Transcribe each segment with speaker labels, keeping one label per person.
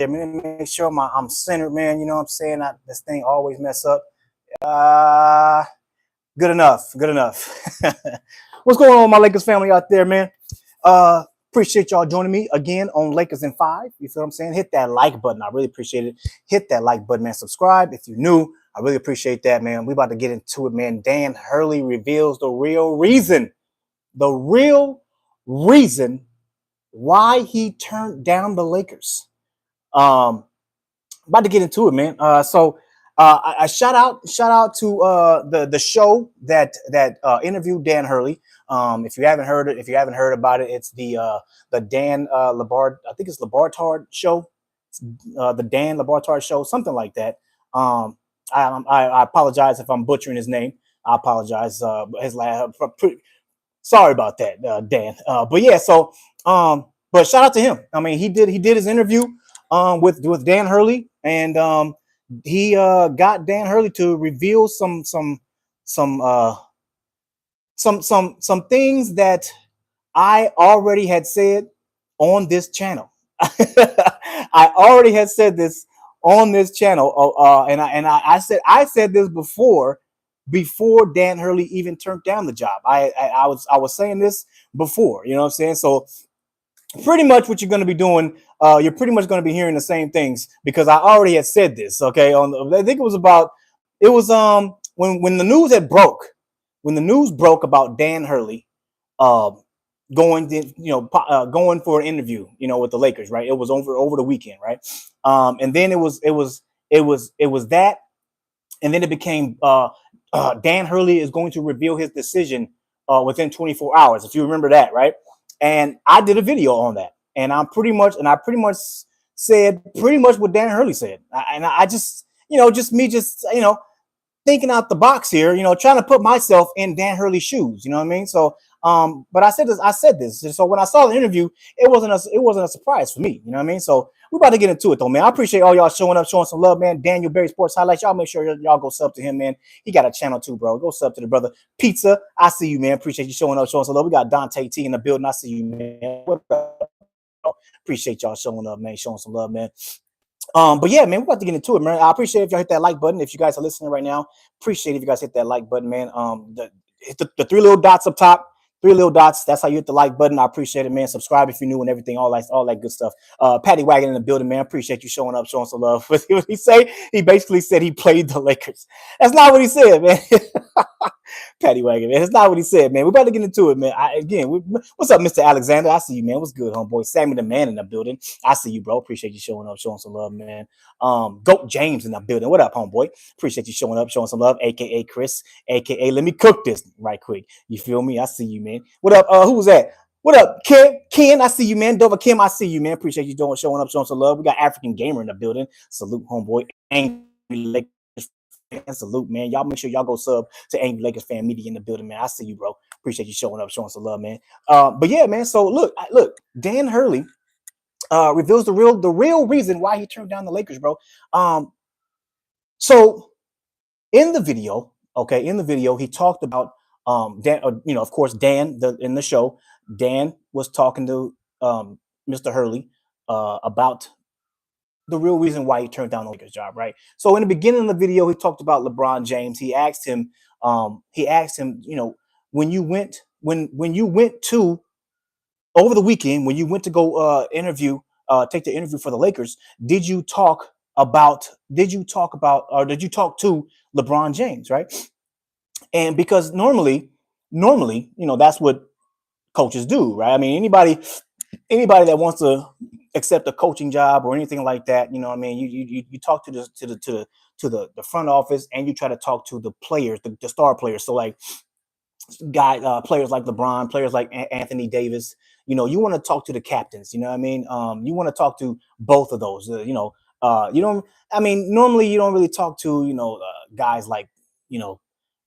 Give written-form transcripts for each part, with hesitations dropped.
Speaker 1: Let me make sure I'm centered, man. You know what I'm saying? This thing always mess up. Good enough. Good enough. What's going on, my Lakers family out there, man? Appreciate y'all joining me again on Lakers in 5. You feel what I'm saying? Hit that like button. I really appreciate it. Hit that like button, man. Subscribe if you're new. I really appreciate that, man. We about to get into it, man. Dan Hurley reveals the real reason why he turned down the Lakers. About to get into it, man. I shout out to the show that interviewed Dan Hurley. If you haven't heard about it, it's the Dan Labard. I think it's Labartard show. The Dan Labartard show, something like that. I apologize if I'm butchering his name. I apologize. His last. Sorry about that, Dan. But yeah, so but shout out to him. I mean, he did his interview with Dan Hurley, and he got Dan Hurley to reveal some things that I already had said on this channel. I already had said this on this channel, and I said this before Dan Hurley even turned down the job. I was saying this before, you know what I'm saying? So pretty much what you're going to be doing, you're pretty much going to be hearing the same things because I already had said this. Okay, I think it was when the news had broke, when the news broke about Dan Hurley going for an interview, with the Lakers, right? It was over the weekend, right? And then it was that, and then it became Dan Hurley is going to reveal his decision within 24 hours, if you remember that, right? And I did a video on that, and I pretty much said what Dan Hurley said, and I just thinking out the box here, trying to put myself in Dan Hurley's shoes, you know what I mean? So, but I said this. So when I saw the interview, it wasn't a surprise for me, you know what I mean? So we about to get into it though, man. I appreciate all y'all showing up, showing some love, man. Daniel Berry Sports Highlights. Y'all make sure y'all go sub to him, man. He got a channel too, bro. Go sub to the brother. Pizza, I see you, man. Appreciate you showing up, showing some love. We got Dante T in the building. I see you, man. What up? Appreciate y'all showing up, man. Showing some love, man. But yeah, man, we're about to get into it, man. I appreciate if y'all hit that like button. If you guys are listening right now, appreciate if you guys hit that like button, man. Hit the 3 little dots up top. 3 little dots. That's how you hit the like button. I appreciate it, man. Subscribe if you're new and everything, all that good stuff. Patty Wagon in the building, man. Appreciate you showing up, showing some love. What did he say? He basically said he played the Lakers. That's not what he said, man. Patty Wagon, man. That's not what he said, man. We're about to get into it, man. What's up, Mr. Alexander? I see you, man. What's good, homeboy? Sammy the man in the building. I see you, bro. Appreciate you showing up, showing some love, man. Goat James in the building. What up, homeboy? Appreciate you showing up, showing some love. AKA Chris, AKA let me cook this right quick. You feel me? I see you, man. What up? Who was that? What up, Ken? I see you, man. Dover Kim, I see you, man. Appreciate you showing up, showing some love. We got African Gamer in the building. Salute, homeboy. Angry Lakers fan, salute, man. Y'all make sure y'all go sub to Angry Lakers Fan Media in the building, man. I see you, bro. Appreciate you showing up, showing some love, man. But yeah, man. So look, Dan Hurley reveals the real reason why he turned down the Lakers, bro. So in the video, he talked about Dan, of course, Dan in the show. Dan was talking to Mr. Hurley about the real reason why he turned down the Lakers job, right? So in the beginning of the video, he talked about LeBron James. He asked him, when you went to over the weekend, when you went to go take the interview for the Lakers, did you talk to LeBron James, right? And because normally, that's what coaches do, right? I mean, anybody that wants to accept a coaching job or anything like that, you know what I mean? You talk to the front office, and you try to talk to the players, the star players. So like players like LeBron, players like Anthony Davis, you want to talk to the captains, you know what I mean? You want to talk to both of those, normally you don't really talk to, guys like,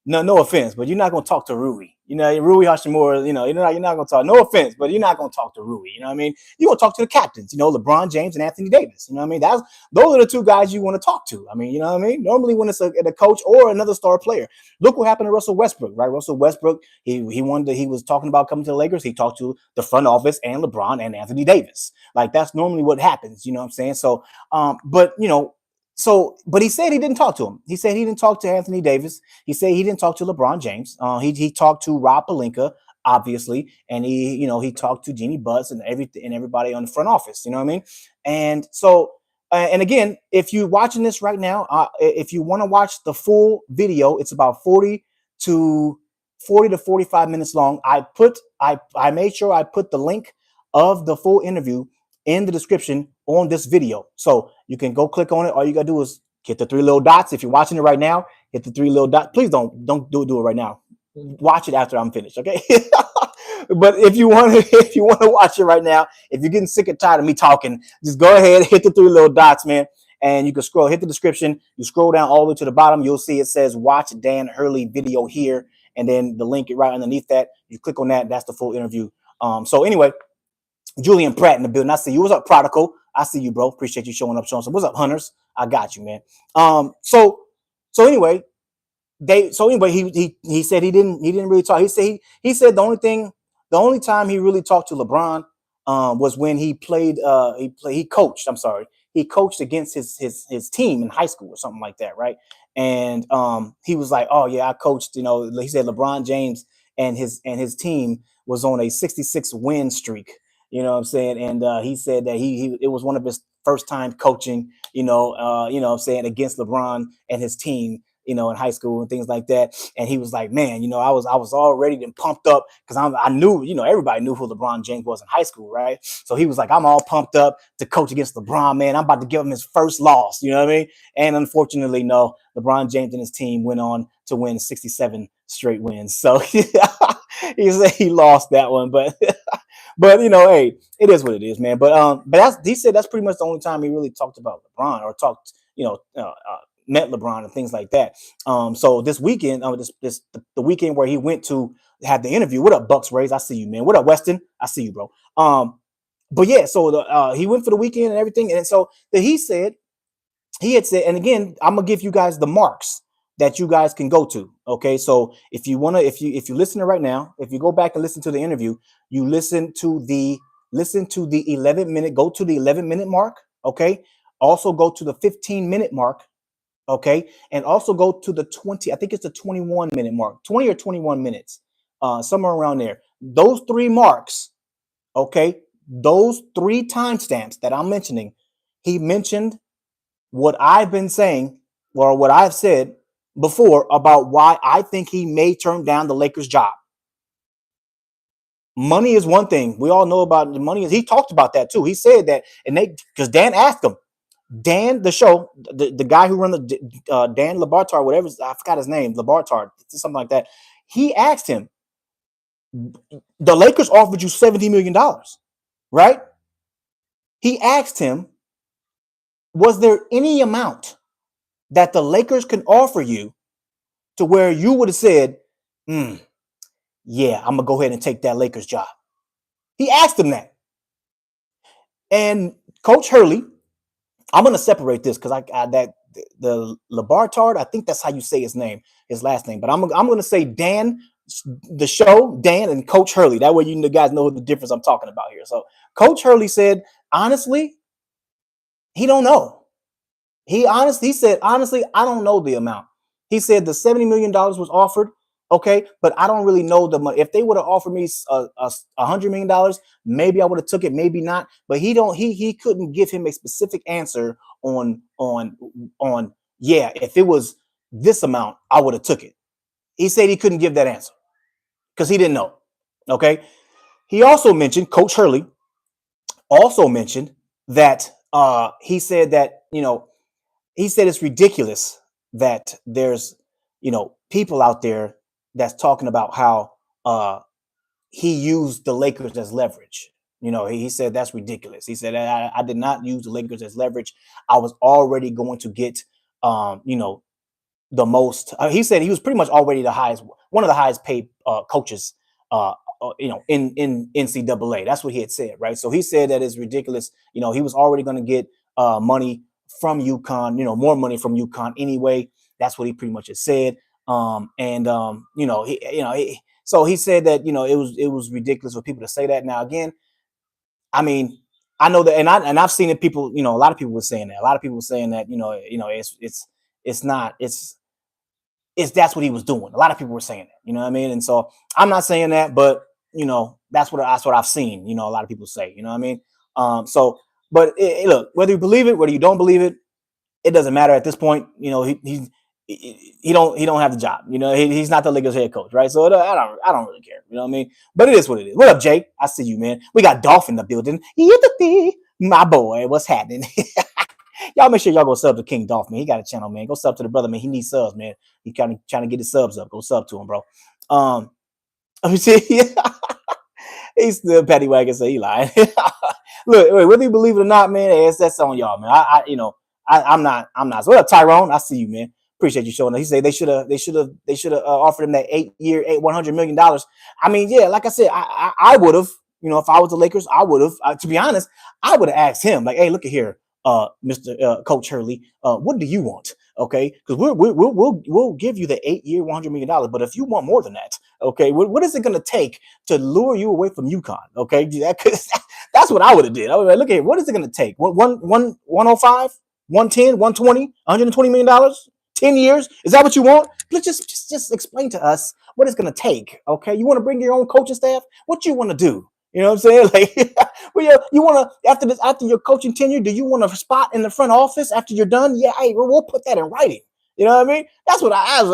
Speaker 1: no offense, but you're not gonna talk to Rui. You know, Rui Hashimura, you're not gonna talk, no offense, but you're not gonna talk to Rui. You know what I mean? You're gonna talk to the captains, LeBron James and Anthony Davis. You know what I mean? Those are the two guys you want to talk to. I mean, you know what I mean? Normally when it's a coach or another star player. Look what happened to Russell Westbrook, right? Russell Westbrook, he was talking about coming to the Lakers. He talked to the front office and LeBron and Anthony Davis. Like that's normally what happens, you know what I'm saying? So but but he said he didn't talk to him. He said he didn't talk to Anthony Davis. He said he didn't talk to LeBron James. He talked to Rob Pelinka, obviously, and he talked to Jeannie Buss and everybody on the front office. You know what I mean? And so, and again, if you're watching this right now, if you want to watch the full video, it's about 40 to 45 minutes long. I made sure I put the link of the full interview in the description on this video. So you can go click on it. All you gotta do is hit the three little dots. If you're watching it right now, hit the three little dots. Please don't do it right now. Watch it after I'm finished, okay? But if you want to watch it right now, if you're getting sick and tired of me talking, just go ahead, hit the three little dots, man. And you can hit the description. You scroll down all the way to the bottom. You'll see it says watch Dan Hurley video here. And then the link right underneath that. You click on that. That's the full interview. So anyway, Julian Pratt in the building. I see you. What's up, Prodigal? I see you, bro. Appreciate you showing up. So what's up, Hunters? I got you, man. So anyway, he said he didn't really talk. He said the only time he really talked to LeBron was when he coached. I'm sorry, he coached against his team in high school or something like that, right? And he was like, oh yeah, I coached. He said LeBron James and his team was on a 66 win streak. You know what I'm saying? And he said that it was one of his first time coaching, I'm saying, against LeBron and his team, in high school and things like that. And he was like, man, I was all ready and pumped up because I knew, everybody knew who LeBron James was in high school, right? So he was like, I'm all pumped up to coach against LeBron, man. I'm about to give him his first loss, you know what I mean? And unfortunately, no, LeBron James and his team went on to win 67 straight wins. So he said he lost that one, but but hey, it is what it is, man. But he said that's pretty much the only time he really talked about LeBron or talked, met LeBron and things like that. So this weekend, the weekend where he went to have the interview. What up, Bucks Rays? I see you, man. What up, Weston? I see you, bro. But yeah, so he went for the weekend and everything, and so he had said, and again, I'm gonna give you guys the marks that you guys can go to. Okay, so if you're listening right now, if you go back and listen to the interview, you listen to the 11-minute, go to the 11-minute mark. Okay, also go to the 15-minute mark. Okay, and also go to the 20. I think it's the 21-minute mark, 20 or 21 minutes, somewhere around there. Those three marks. Okay, those three timestamps that I'm mentioning. He mentioned what I've been saying or what I've said before about why I think he may turn down the Lakers job. Money is one thing. We all know about the money. He talked about that too. He said that, and because Dan asked him, Dan, the guy who run the Dan Labartard, whatever, I forgot his name, Labartard, something like that. He asked him, the Lakers offered you $70 million, right? He asked him, was there any amount that the Lakers can offer you to where you would have said, yeah, I'm gonna go ahead and take that Lakers job? He asked him that. And Coach Hurley, I'm gonna separate this because the Labartard, I think that's how you say his last name. But I'm gonna say Dan, Dan, and Coach Hurley. That way you guys know the difference I'm talking about here. So Coach Hurley said, honestly, he don't know. He said, honestly, I don't know the amount. He said the $70 million was offered. Okay, but I don't really know the money. If they would have offered me $100 million, maybe I would have took it, maybe not. But he couldn't give him a specific answer on yeah, if it was this amount, I would have took it. He said he couldn't give that answer because he didn't know. Okay. He also mentioned, Coach Hurley also mentioned that he said that, he said it's ridiculous that there's, people out there that's talking about how he used the Lakers as leverage. He said that's ridiculous. He said, I did not use the Lakers as leverage. I was already going to get, the most. He said he was pretty much already one of the highest paid coaches. In NCAA. That's what he had said, right? So he said that it's ridiculous. He was already going to get money from UConn. More money from UConn anyway. That's what he pretty much has said. So he said that it was ridiculous for people to say that. Now again, I mean, I know that, and I've seen it. People, a lot of people were saying that. A lot of people were saying that it's not it's that's what he was doing. A lot of people were saying that, you know what I mean? And so I'm not saying that, but that's what I've seen, a lot of people say, you know what I mean? But look, whether you believe it, whether you don't believe it, it doesn't matter at this point. He don't have the job. He's not the Lakers head coach, right? So I don't really care. You know what I mean? But it is what it is. What up, Jay? I see you, man. We got Dolph in the building. My boy, what's happening? Y'all make sure y'all go sub to King Dolph, man. He got a channel, man. Go sub to the brother, man. He needs subs, man. He kind of trying to get his subs up. Go sub to him, bro. Let me see. He's still Patty Wagon, so he lying. Look, whether you believe it or not, man, that's on y'all, man. I'm not. So what up, Tyrone? I see you, man. Appreciate you showing up. He said they should have offered him that 8-year, $100 million. I mean, yeah, like I said, I would have, if I was the Lakers, I would have, to be honest, I would have asked him, like, hey, look at here, Mr. Coach Hurley, what do you want? Okay, because we'll give you the 8-year, $100 million, but if you want more than that, okay, what is it going to take to lure you away from UConn? Okay, that's what I would have did. I would like, look at what is it going to take? 105, 110, 120, $120 million, 10 years? Is that what you want? Let's just explain to us what it's going to take. Okay, you want to bring your own coaching staff? What you want to do? You know what I'm saying? Like, well, you want to after your coaching tenure, do you want a spot in the front office after you're done? Yeah, hey, we'll put that in writing. You know what I mean? That's what I would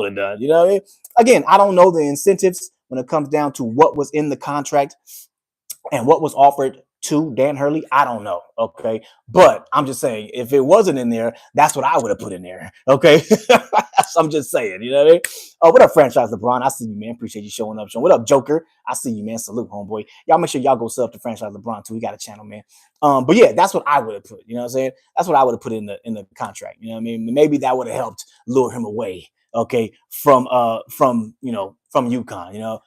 Speaker 1: have done. You know what I mean? Again, I don't know the incentives when it comes down to what was in the contract and what was offered to Dan Hurley. I don't know. Okay, but I'm just saying, if it wasn't in there, that's what I would have put in there. Okay, I'm just saying. You know what I mean? Oh, what up, Franchise LeBron? I see you, man. Appreciate you showing up. What up, Joker? I see you, man. Salute, homeboy. Y'all make sure y'all go sub to Franchise LeBron too. We got a channel, man. But yeah, that's what I would have put. You know what I'm saying? That's what I would have put in the contract. You know what I mean? Maybe that would have helped lure him away. Okay, from UConn.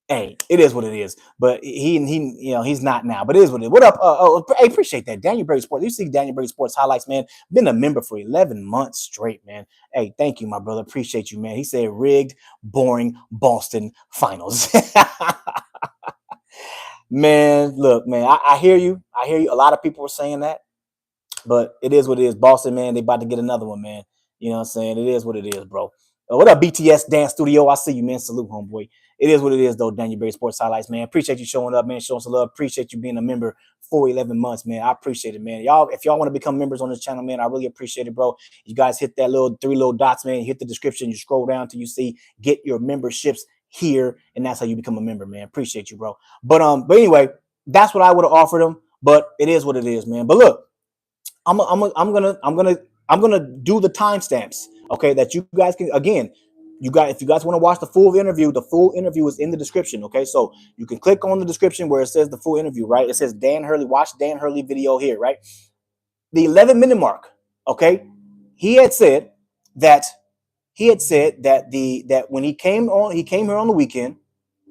Speaker 1: Hey, it is what it is. But he's not now. But it is what it is. What up? I appreciate that. Daniel Berry Sports. You see Daniel Berry Sports highlights, man. Been a member for 11 months straight, man. Hey, thank you, my brother. Appreciate you, man. He said rigged, boring Boston finals. Man, look, man, I hear you. I hear you. A lot of people were saying that. But it is what it is. Boston, man, they about to get another one, man. You know what I'm saying? It is what it is, bro. What up, BTS Dance Studio? I see you, man. Salute, homeboy. It is what it is, though. Daniel Berry Sports Highlights, man. Appreciate you showing up, man. Showing some love. Appreciate you being a member for 11 months, man. I appreciate it, man. Y'all, if y'all want to become members on this channel, man, I really appreciate it, bro. You guys hit that three little dots, man. Hit the description. You scroll down till you see get your memberships here, and that's how you become a member, man. Appreciate you, bro. But anyway, that's what I would have offered them. But it is what it is, man. But look, I'm gonna do the timestamps, okay? That you guys can if you guys want to watch the full interview is in the description, okay? So you can click on the description where it says the full interview, right? It says Dan Hurley, watch Dan Hurley video here, right? The 11-minute mark, okay? He had said that that when he came here on the weekend,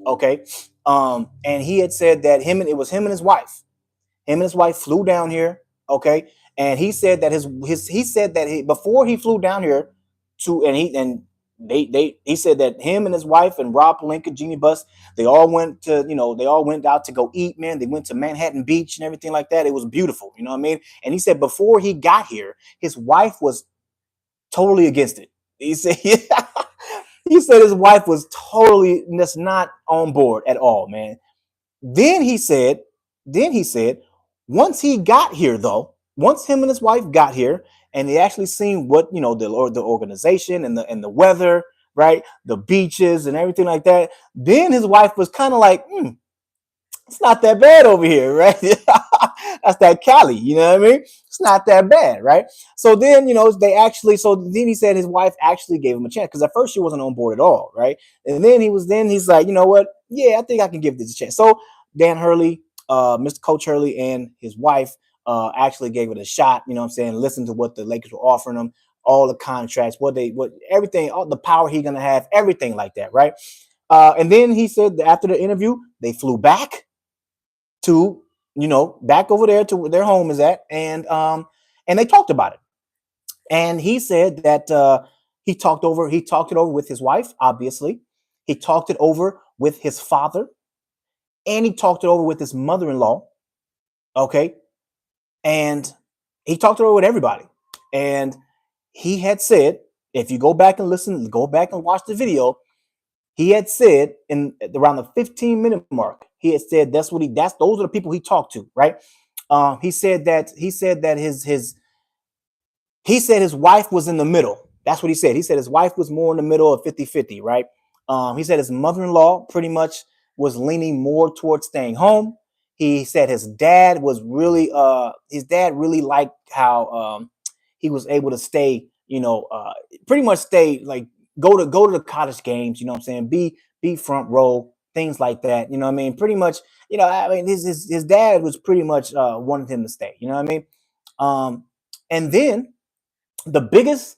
Speaker 1: okay? And he had said that it was him and his wife. Him and his wife flew down here, okay? And he said that before he flew down here he said that him and his wife and Rob Pelinka, Jeannie Buss, they all went out to go eat, man. They went to Manhattan Beach and everything like that. It was beautiful, you know what I mean? And he said before he got here, his wife was totally against it. He said he said his wife was totally just not on board at all, man. Then he said, once he got here, though, once him and his wife got here, and they actually seen what the organization and the weather, right, the beaches and everything like that, then his wife was kind of like, it's not that bad over here, right? That's that Cali, you know what I mean? It's not that bad, right? So then, then he said his wife actually gave him a chance, because at first she wasn't on board at all, right? And then he's like, you know what? Yeah, I think I can give this a chance. So Dan Hurley, Mr. Coach Hurley and his wife actually gave it a shot, you know what I'm saying? Listened to what the Lakers were offering him, all the contracts, what everything, all the power he's gonna have, everything like that, right? And then he said that after the interview, they flew back to, back over there to where their home is at, and they talked about it. And he said that he talked it over with his wife, obviously. He talked it over with his father, and he talked it over with his mother-in-law. Okay. And he talked it over with everybody. And he had said, if you go back and watch the video, he had said in around the 15-minute mark, he had said those are the people he talked to, right? He said that his wife was in the middle. That's what he said. He said his wife was more in the middle of 50-50, right? He said his mother-in-law pretty much was leaning more towards staying home. He said his dad really liked how he was able to stay, pretty much stay, like go to the college games, you know what I'm saying? Be front row, things like that. You know what I mean? Pretty much, his dad was pretty much wanted him to stay, you know what I mean? And then the biggest,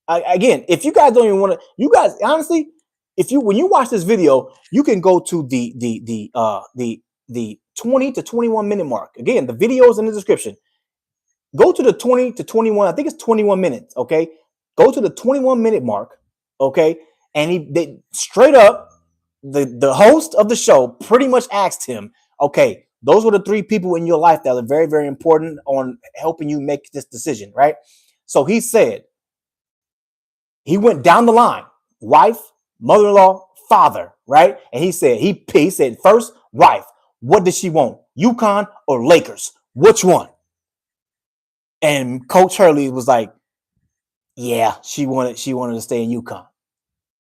Speaker 1: again, if you guys don't even want to, you guys honestly, when you watch this video, you can go to the 20 to 21 minute mark. Again, the video is in the description. Go to the 20 to 21. I think it's 21 minutes. Okay, go to the 21-minute mark. Okay, and they straight up, the host of the show pretty much asked him, okay, those were the three people in your life that are very, very important on helping you make this decision, right? So he said, he went down the line: wife, mother-in-law, father, right? And he said, he said, first, wife, what does she want? UConn or Lakers? Which one? And Coach Hurley was like, yeah, she wanted to stay in UConn.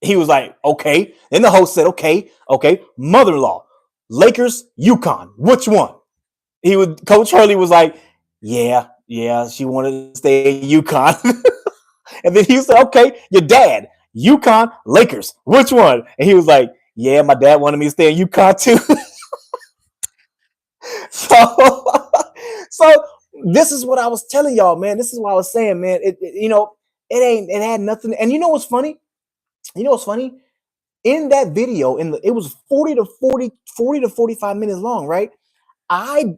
Speaker 1: He was like, okay. Then the host said, okay, mother-in-law, Lakers, UConn, which one? Coach Hurley was like, yeah, she wanted to stay in UConn. And then he said, okay, your dad, UConn, Lakers, which one? And he was like, yeah, my dad wanted me to stay in UConn too. So this is what I was telling y'all, man. This is what I was saying, man. It had nothing. And you know what's funny? In that video, it was 40 to 45 minutes long, right? I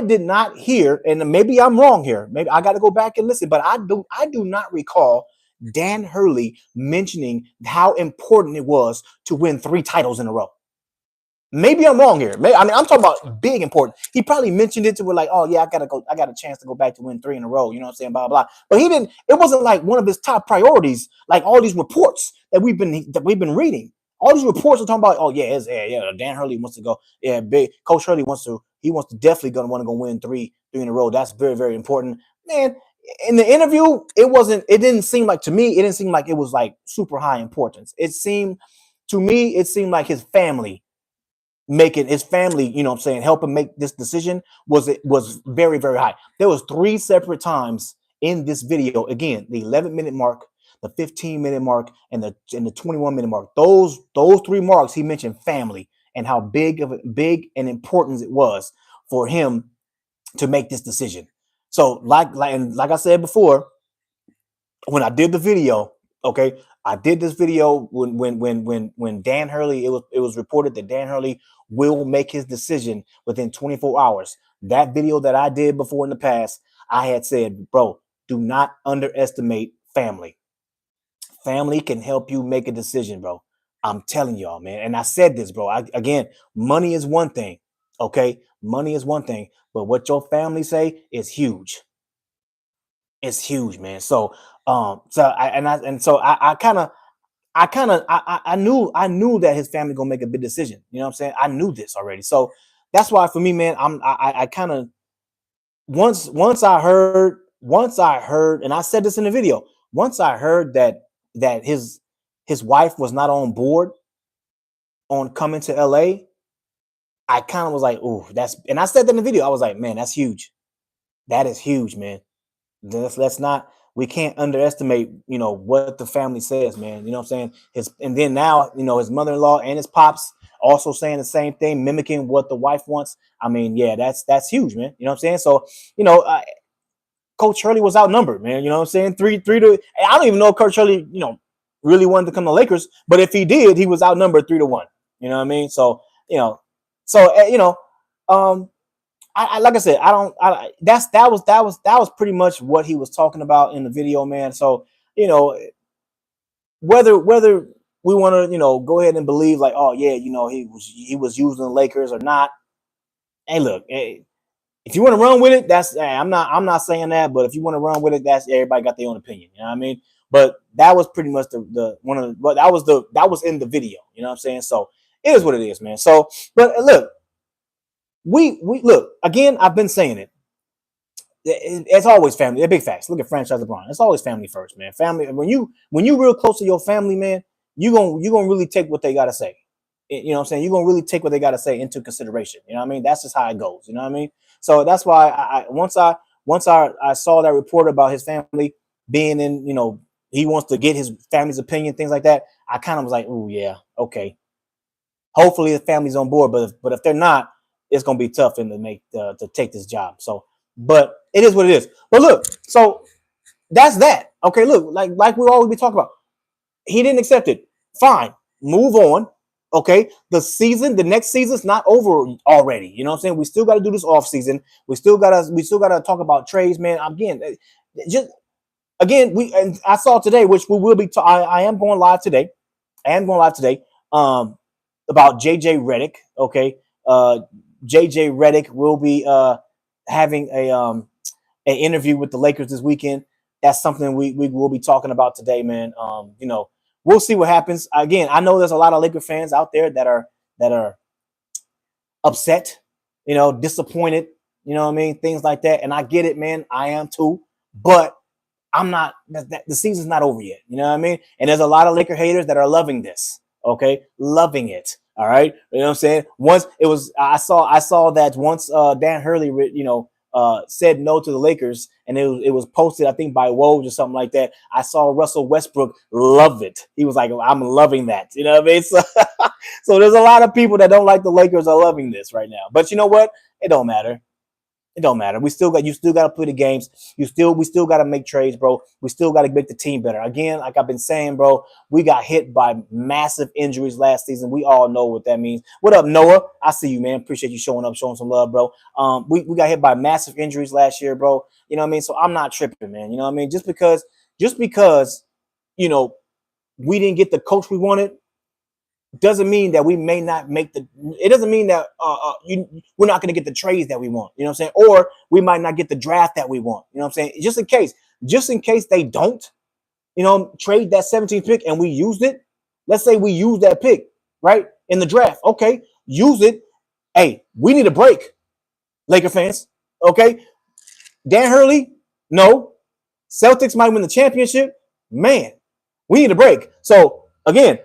Speaker 1: did not hear, and maybe I'm wrong here. Maybe I got to go back and listen, but I do not recall Dan Hurley mentioning how important it was to win 3 titles in a row. Maybe I'm wrong here. I'm talking about big important. He probably mentioned it to where like, oh yeah, I got a chance to go back to win 3 in a row. You know what I'm saying? Blah, blah. But he didn't. It wasn't like one of his top priorities. Like all these reports that we've been reading. All these reports are talking about, oh yeah, Dan Hurley wants to go. Yeah, big Coach Hurley wants to definitely gonna want to go win 3 in a row. That's very, very important, man. In the interview, it didn't seem like it was like super high importance. It seemed like his family, you know what I'm saying, help him make this decision was very, very high. There was 3 separate times in this video. Again, the 11-minute mark, the 15-minute mark, and the 21-minute mark. Those 3 marks, he mentioned family and how big and important it was for him to make this decision. So like I said before, when I did the video, okay, I did this video when Dan Hurley, it was reported that Dan Hurley will make his decision within 24 hours. That video that I did before in the past, I had said, bro, do not underestimate family. Family can help you make a decision, bro. I'm telling y'all, man. And I said this, bro. Again, money is one thing, okay? Money is one thing, but what your family say is huge. It's huge, man. So, I knew that his family gonna make a big decision. You know what I'm saying? I knew this already. So that's why for me, man, I kind of once I heard, and I said this in the video, once I heard that his wife was not on board on coming to LA, I kind of was like, oh, and I said that in the video. I was like, man, that's huge. That is huge, man. We can't underestimate, what the family says, man. You know what I'm saying? And then now, his mother-in-law and his pops also saying the same thing, mimicking what the wife wants. I mean, yeah, that's huge, man. You know what I'm saying? So, Coach Hurley was outnumbered, man. You know what I'm saying? 3-3 to. I don't even know if Coach Hurley, really wanted to come to Lakers, but if he did, he was outnumbered 3-1. You know what I mean? So I like I said, I don't. That was pretty much what he was talking about in the video, man. So whether we want to go ahead and believe like, oh yeah, he was using the Lakers or not. Hey, look, hey, if you want to run with it, I'm not saying that, but if you want to run with it, that's everybody got their own opinion. You know what I mean? But that was pretty much that was in the video. You know what I'm saying? So it is what it is, man. So, but look, we look again. I've been saying it. It's always family. They're big facts. Look at franchise LeBron. It's always family first, man. Family. When you real close to your family, man, you gonna really take what they gotta say. You know what I'm saying? You're gonna really take what they gotta say into consideration. You know what I mean? That's just how it goes. You know what I mean? So that's why once I saw that report about his family being in, he wants to get his family's opinion, things like that. I kind of was like, oh yeah, okay. Hopefully the family's on board, but if they're not, it's gonna be tough for him to take this job. So, but it is what it is. But look, so that's that. Okay, look, like we always be talking about. He didn't accept it. Fine, move on. Okay, the next season's not over already. You know what I'm saying? We still got to do this off season. We still gotta talk about trades, man. And I saw today, which we will be. I am going live today. About JJ Redick. Okay, JJ Redick will be having an interview with the Lakers this weekend. That's something we will be talking about today, man. We'll see what happens. Again, I know there's a lot of Laker fans out there that are upset, disappointed, you know what I mean? Things like that. And I get it, man. I am too. But I'm not, the season's not over yet. You know what I mean? And there's a lot of Laker haters that are loving this. Okay? Loving it. All right? You know what I'm saying? I saw that once Dan Hurley, said no to the Lakers, and it was posted, I think, by Woj or something like that. I saw Russell Westbrook love it. He was like, I'm loving that. You know what I mean? So there's a lot of people that don't like the Lakers are loving this right now. But you know what? It don't matter. It don't matter. You still got to play the games. We still got to make trades, bro. We still got to make the team better. Again, like I've been saying, bro, we got hit by massive injuries last season. We all know what that means. What up, Noah? I see you, man. Appreciate you showing up, showing some love, bro. We got hit by massive injuries last year, bro. You know what I mean? So I'm not tripping, man. You know what I mean? Just because, we didn't get the coach we wanted, doesn't mean that we may not make it doesn't mean that we're not going to get the trades that we want, you know what I'm saying? Or we might not get the draft that we want, you know what I'm saying? Just in case they don't, trade that 17th pick and we used it. Let's say we use that pick, right? In the draft. Okay, use it. Hey, we need a break, Laker fans. Okay. Dan Hurley, no. Celtics might win the championship. Man, we need a break. So again,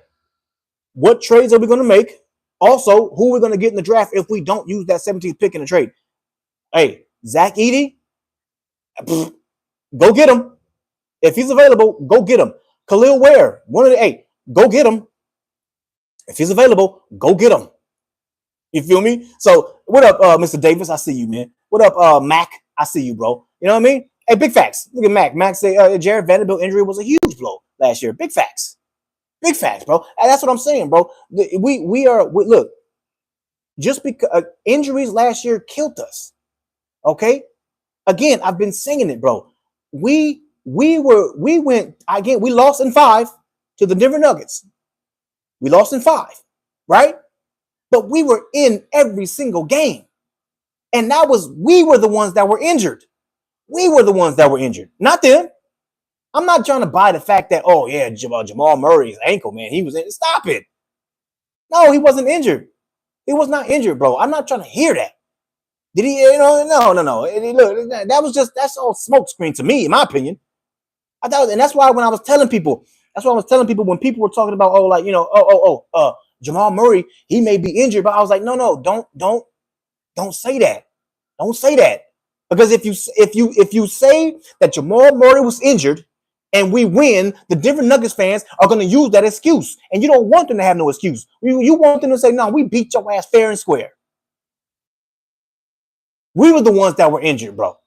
Speaker 1: what trades are we going to make? Also, who we're going to get in the draft if we don't use that 17th pick in the trade? Hey, Zach Edey, go get him. If he's available, go get him. Khalil Ware, go get him. If he's available, go get him. You feel me? So, what up, Mr. Davis? I see you, man. What up, Mac? I see you, bro. You know what I mean? Hey, big facts. Look at Mac. Mac say Jared Vanderbilt injury was a huge blow last year. Big facts. Big facts, bro. And that's what I'm saying, bro. Look, just because injuries last year killed us. Okay. Again, I've been saying it, bro. We lost in 5 to the Denver Nuggets. We lost in 5, right? But we were in every single game. And we were the ones that were injured. We were the ones that were injured, not them. I'm not trying to buy the fact that, oh, yeah, Jamal Murray's ankle, man, he was in. Stop it. No, he wasn't injured. He was not injured, bro. I'm not trying to hear that. Did he? No. Look, that's all smoke screen to me, in my opinion. I thought, and that's why when I was telling people when people were talking about, Jamal Murray, he may be injured, but I was like, no, don't say that. Don't say that. Because if you say that Jamal Murray was injured, and we win, the Denver Nuggets fans are going to use that excuse. And you don't want them to have no excuse. You want them to say, no, we beat your ass fair and square. We were the ones that were injured, bro.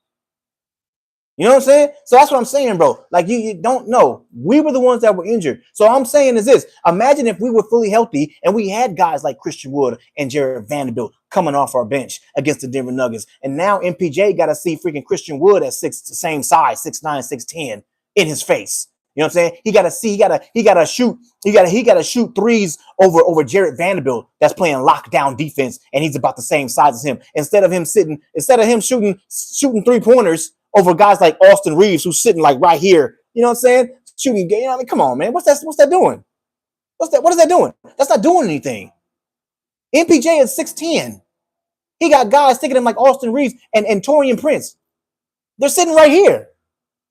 Speaker 1: You know what I'm saying? So that's what I'm saying, bro. Like you don't know. We were the ones that were injured. So all I'm saying is this. Imagine if we were fully healthy and we had guys like Christian Wood and Jared Vanderbilt coming off our bench against the Denver Nuggets. And now MPJ got to see freaking Christian Wood at the same size, 6'9", 6'10", in his face. You know what I'm saying? He gotta see, he gotta shoot, he gotta shoot threes over Jared Vanderbilt that's playing lockdown defense, and he's about the same size as him. Instead of him shooting 3-pointers over guys like Austin Reeves, who's sitting like right here. You know what I'm saying? Shooting, you know, I mean, come on, man. What's that doing? What is that doing? That's not doing anything. MPJ is 6'10". He got guys thinking him like Austin Reeves and Taurean Prince. They're sitting right here.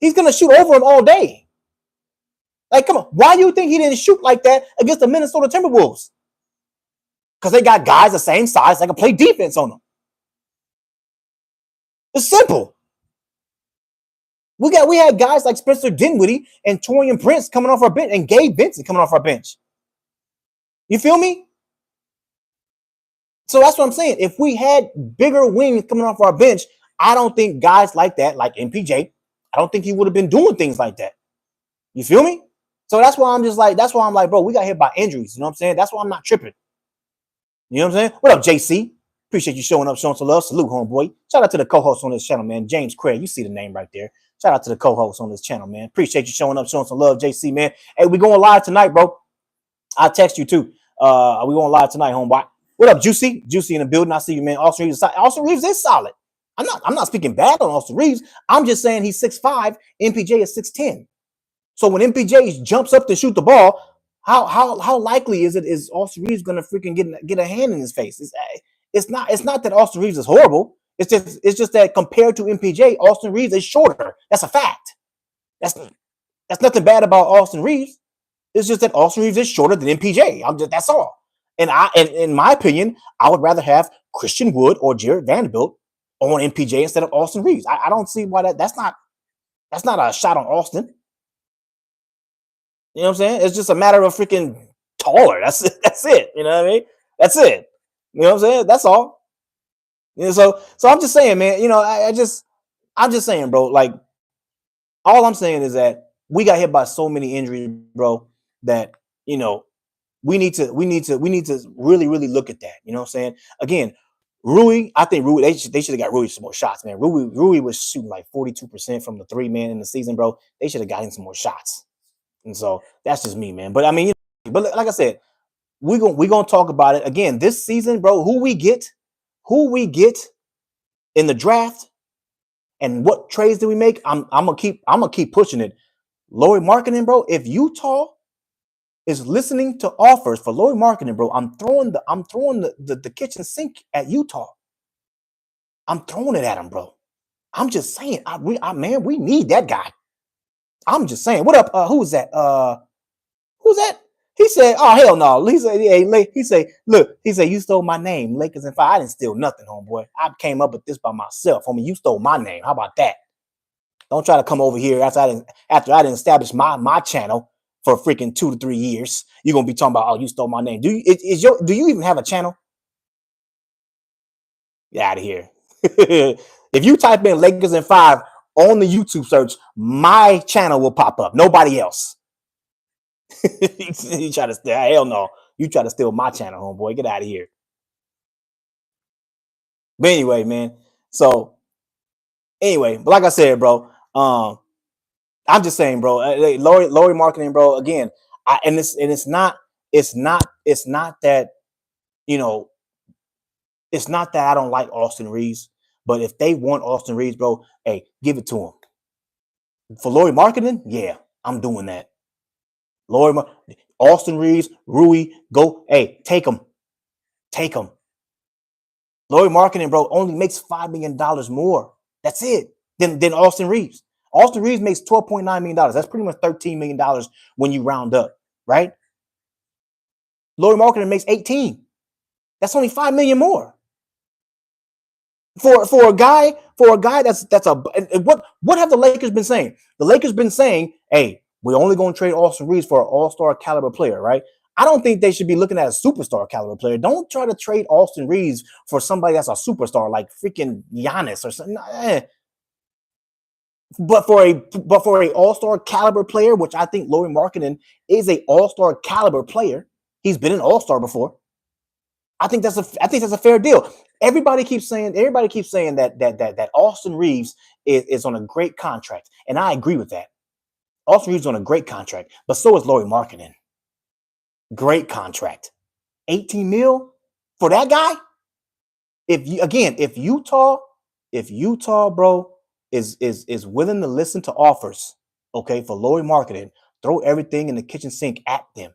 Speaker 1: He's gonna shoot over him all day. Like, come on. Why do you think he didn't shoot like that against the Minnesota Timberwolves? Because they got guys the same size that can play defense on them. It's simple. We had guys like Spencer Dinwiddie and Taurean Prince coming off our bench and Gabe Vincent coming off our bench. You feel me? So that's what I'm saying. If we had bigger wings coming off our bench, I don't think guys like that, like MPJ, I don't think he would have been doing things like that. You feel me? So that's why I'm like, bro, we got hit by injuries. You know what I'm saying? That's why I'm not tripping. You know what I'm saying? What up, JC? Appreciate you showing up, showing some love. Salute, homeboy. Shout out to the co-host on this channel, man. James Craig. You see the name right there. Shout out to the co-host on this channel, man. Appreciate you showing up, showing some love, JC, man. Hey, we going live tonight, bro. I'll text you too. We going live tonight, homeboy. What up, Juicy? Juicy in the building. I see you, man. Austin Reeves is solid. I'm not speaking bad on Austin Reeves. I'm just saying he's 6'5", MPJ is 6'10". So when MPJ jumps up to shoot the ball, how likely is Austin Reeves going to freaking get a hand in his face? It's not that Austin Reeves is horrible. It's just that compared to MPJ, Austin Reeves is shorter. That's a fact. That's nothing bad about Austin Reeves. It's just that Austin Reeves is shorter than MPJ. That's all. And in my opinion, I would rather have Christian Wood or Jared Vanderbilt on MPJ instead of Austin Reeves. I don't see why that's not a shot on Austin. You know what I'm saying? It's just a matter of freaking taller. That's it. You know what I mean? That's it. You know what I'm saying? That's all. You know, so I'm just saying, man, you know, I'm just saying, bro, like all I'm saying is that we got hit by so many injuries, bro, that, you know, we need to really, really look at that. You know what I'm saying? Again, Rui, I think Rui, they should have got Rui some more shots, man. Rui was shooting like 42% from the 3, man, in the season, bro. They should have gotten some more shots. And so that's just me, man. But I mean, but like I said, we're gonna talk about it again this season, bro. Who we get in the draft, and what trades do we make? I'm gonna keep pushing it. Lauri Markkanen, bro. If Utah is listening to offers for Lauri Markkanen, bro, I'm throwing the kitchen sink at Utah. I'm throwing it at him, bro. I'm just saying, man, we need that guy. I'm just saying. What up? Who's that? Who's that? He said, "Oh hell no." He said, "Yeah." He said, "Look." He said, "You stole my name, Lakers in 5." I didn't steal nothing, homeboy. I came up with this by myself, homie. You stole my name. How about that? Don't try to come over here after I didn't establish my channel for freaking 2 to 3 years. You're gonna be talking about, "Oh, you stole my name." Do you even have a channel? Get out of here. If you type in Lakers in 5 on the YouTube search, my channel will pop up. Nobody else. You try to steal? Hell no. You try to steal my channel, homeboy. Get out of here. But anyway, man. So anyway, but like I said, bro, I'm just saying, bro. Lauri Markkanen, bro. Again, it's not that, you know, it's not that I don't like Austin Reeves, but if they want Austin Reeves, bro, hey, give it to him. For Lauri Markkanen, yeah, I'm doing that. Austin Reeves, Rui, go, hey, take him. Lauri Markkanen, bro, only makes $5 million more. That's it. Than Austin Reeves. Austin Reeves makes $12.9 million. That's pretty much $13 million when you round up, right? Lauri Markkanen makes 18. That's only $5 million more. For a guy that's what have the Lakers been saying? The Lakers been saying, hey, we're only going to trade Austin Reeves for an all-star caliber player, right? I don't think they should be looking at a superstar caliber player. Don't try to trade Austin Reeves for somebody that's a superstar like freaking Giannis or something. But for a all-star caliber player, which I think Lauri Markkanen is a all-star caliber player, he's been an all-star before. I think that's a fair deal. Everybody keeps saying that Austin Reeves is on a great contract, and I agree with that. Austin Reeves is on a great contract, but so is Lauri Markkanen. Great contract, 18 mil for that guy. If Utah, bro, is willing to listen to offers, okay, for Lauri Markkanen, throw everything in the kitchen sink at them.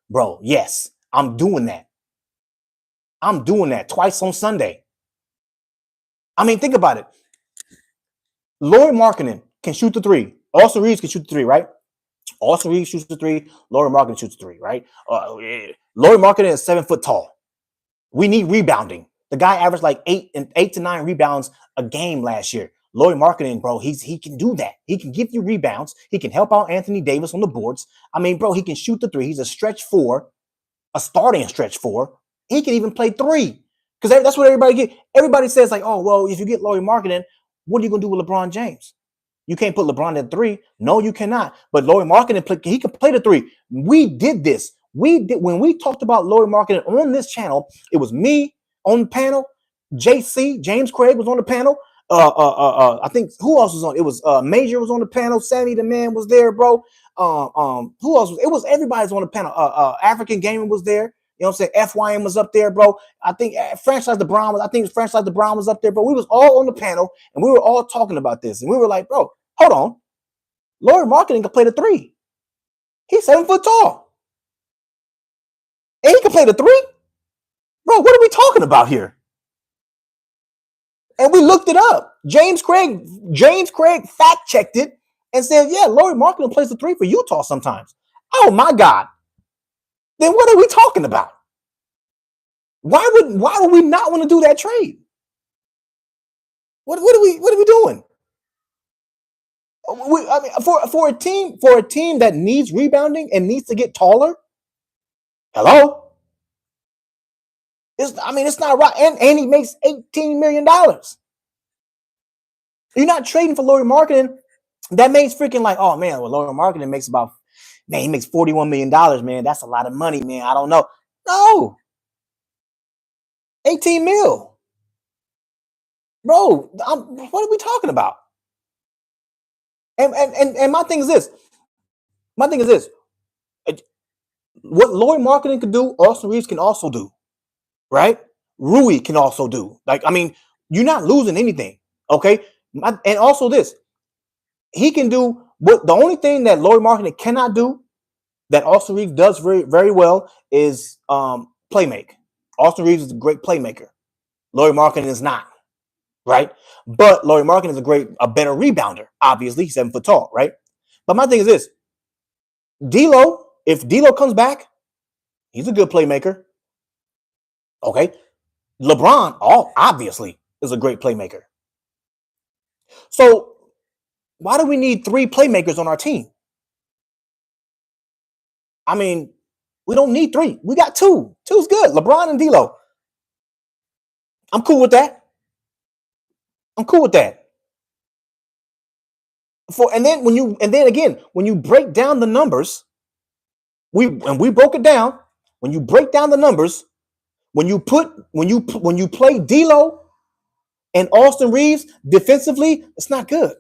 Speaker 1: Bro, yes, I'm doing that. I'm doing that twice on Sunday. I mean, think about it. Lauri Markkanen can shoot the three. Austin Reeves can shoot the three, right? Austin Reeves shoots the three. Lauri Markkanen shoots the three, right? Lauri Markkanen is 7 foot tall. We need rebounding. The guy averaged like 8 to 9 rebounds a game last year. Lauri Markkanen, bro, he can do that. He can give you rebounds. He can help out Anthony Davis on the boards. I mean, bro, he can shoot the three. He's a stretch four, a starting stretch four. He can even play three because that's what everybody get. Everybody says like, oh, well, if you get Lauri Markkanen, what are you gonna do with LeBron James? You can't put LeBron at three. No, you cannot. But Lauri Markkanen, he can play the three. We did this. When we talked about Lauri Markkanen on this channel. It was me on the panel. JC James Craig was on the panel. I think who else was on? It was Major was on the panel. Sammy the Man was there, bro. Who else? It was everybody's on the panel. African Gaming was there. You know what I'm saying? FYM was up there, bro. I think Franchise the Brown was up there, but we was all on the panel and we were all talking about this. And we were like, bro, hold on. Lauri Markkanen can play the three. He's 7 foot tall. And he can play the three? Bro, what are we talking about here? And we looked it up. James Craig fact checked it and said, yeah, Lauri Markkanen plays the three for Utah sometimes. Oh my God. Then what are we talking about? Why would we not want to do that trade? What are we doing? I mean, for a team that needs rebounding and needs to get taller. Hello? It's not right. And he makes $18 million. You're not trading for Lauri Markkanen. That makes freaking like, oh man, well, Lauri Markkanen makes he makes $41 million, man. That's a lot of money, man. I don't know. No. 18 mil. Bro, what are we talking about? And my thing is this. What Lauri Markkanen can do, Austin Reeves can also do. Right? Rui can also do. Like, I mean, you're not losing anything. Okay. And also this. He can do what the only thing that Lauri Markkanen cannot do that Austin Reeves does very, very well is playmake. Austin Reeves is a great playmaker. Lauri Markkanen is not, right? But Lauri Markkanen is a better rebounder. Obviously, he's 7 foot tall, right? But my thing is this: D'Lo, if D'Lo comes back, he's a good playmaker. Okay, LeBron, obviously, is a great playmaker. So why do we need 3 playmakers on our team? I mean, we don't need 3. We got 2. 2's good. LeBron and D'Lo. I'm cool with that. And then when you break down the numbers, we broke it down. When you break down the numbers, when you play D'Lo and Austin Reeves defensively, it's not good.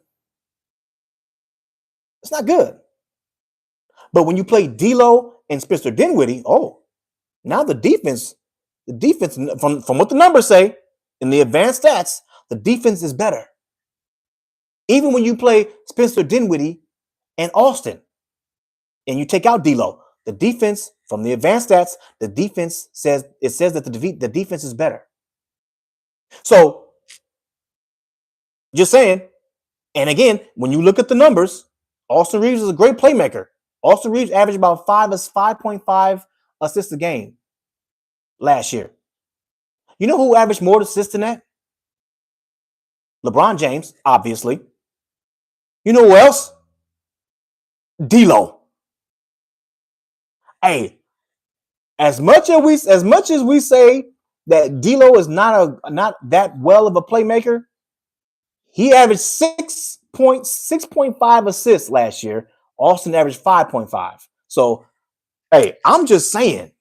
Speaker 1: It's not good. But when you play D'Lo and Spencer Dinwiddie, now the defense from what the numbers say in the advanced stats, the defense is better. Even when you play Spencer Dinwiddie and Austin, and you take out D'Lo, the defense from the advanced stats, the defense says that the defense is better. So, just saying. And again, when you look at the numbers, Austin Reeves is a great playmaker. Austin Reeves averaged about 5.5 assists a game last year. You know who averaged more assists than that? LeBron James, obviously. You know who else? D'Lo. Hey, as much as we say that D'Lo is not that well of a playmaker, He averaged 6.5 assists last year. Austin averaged 5.5. So, hey, I'm just saying.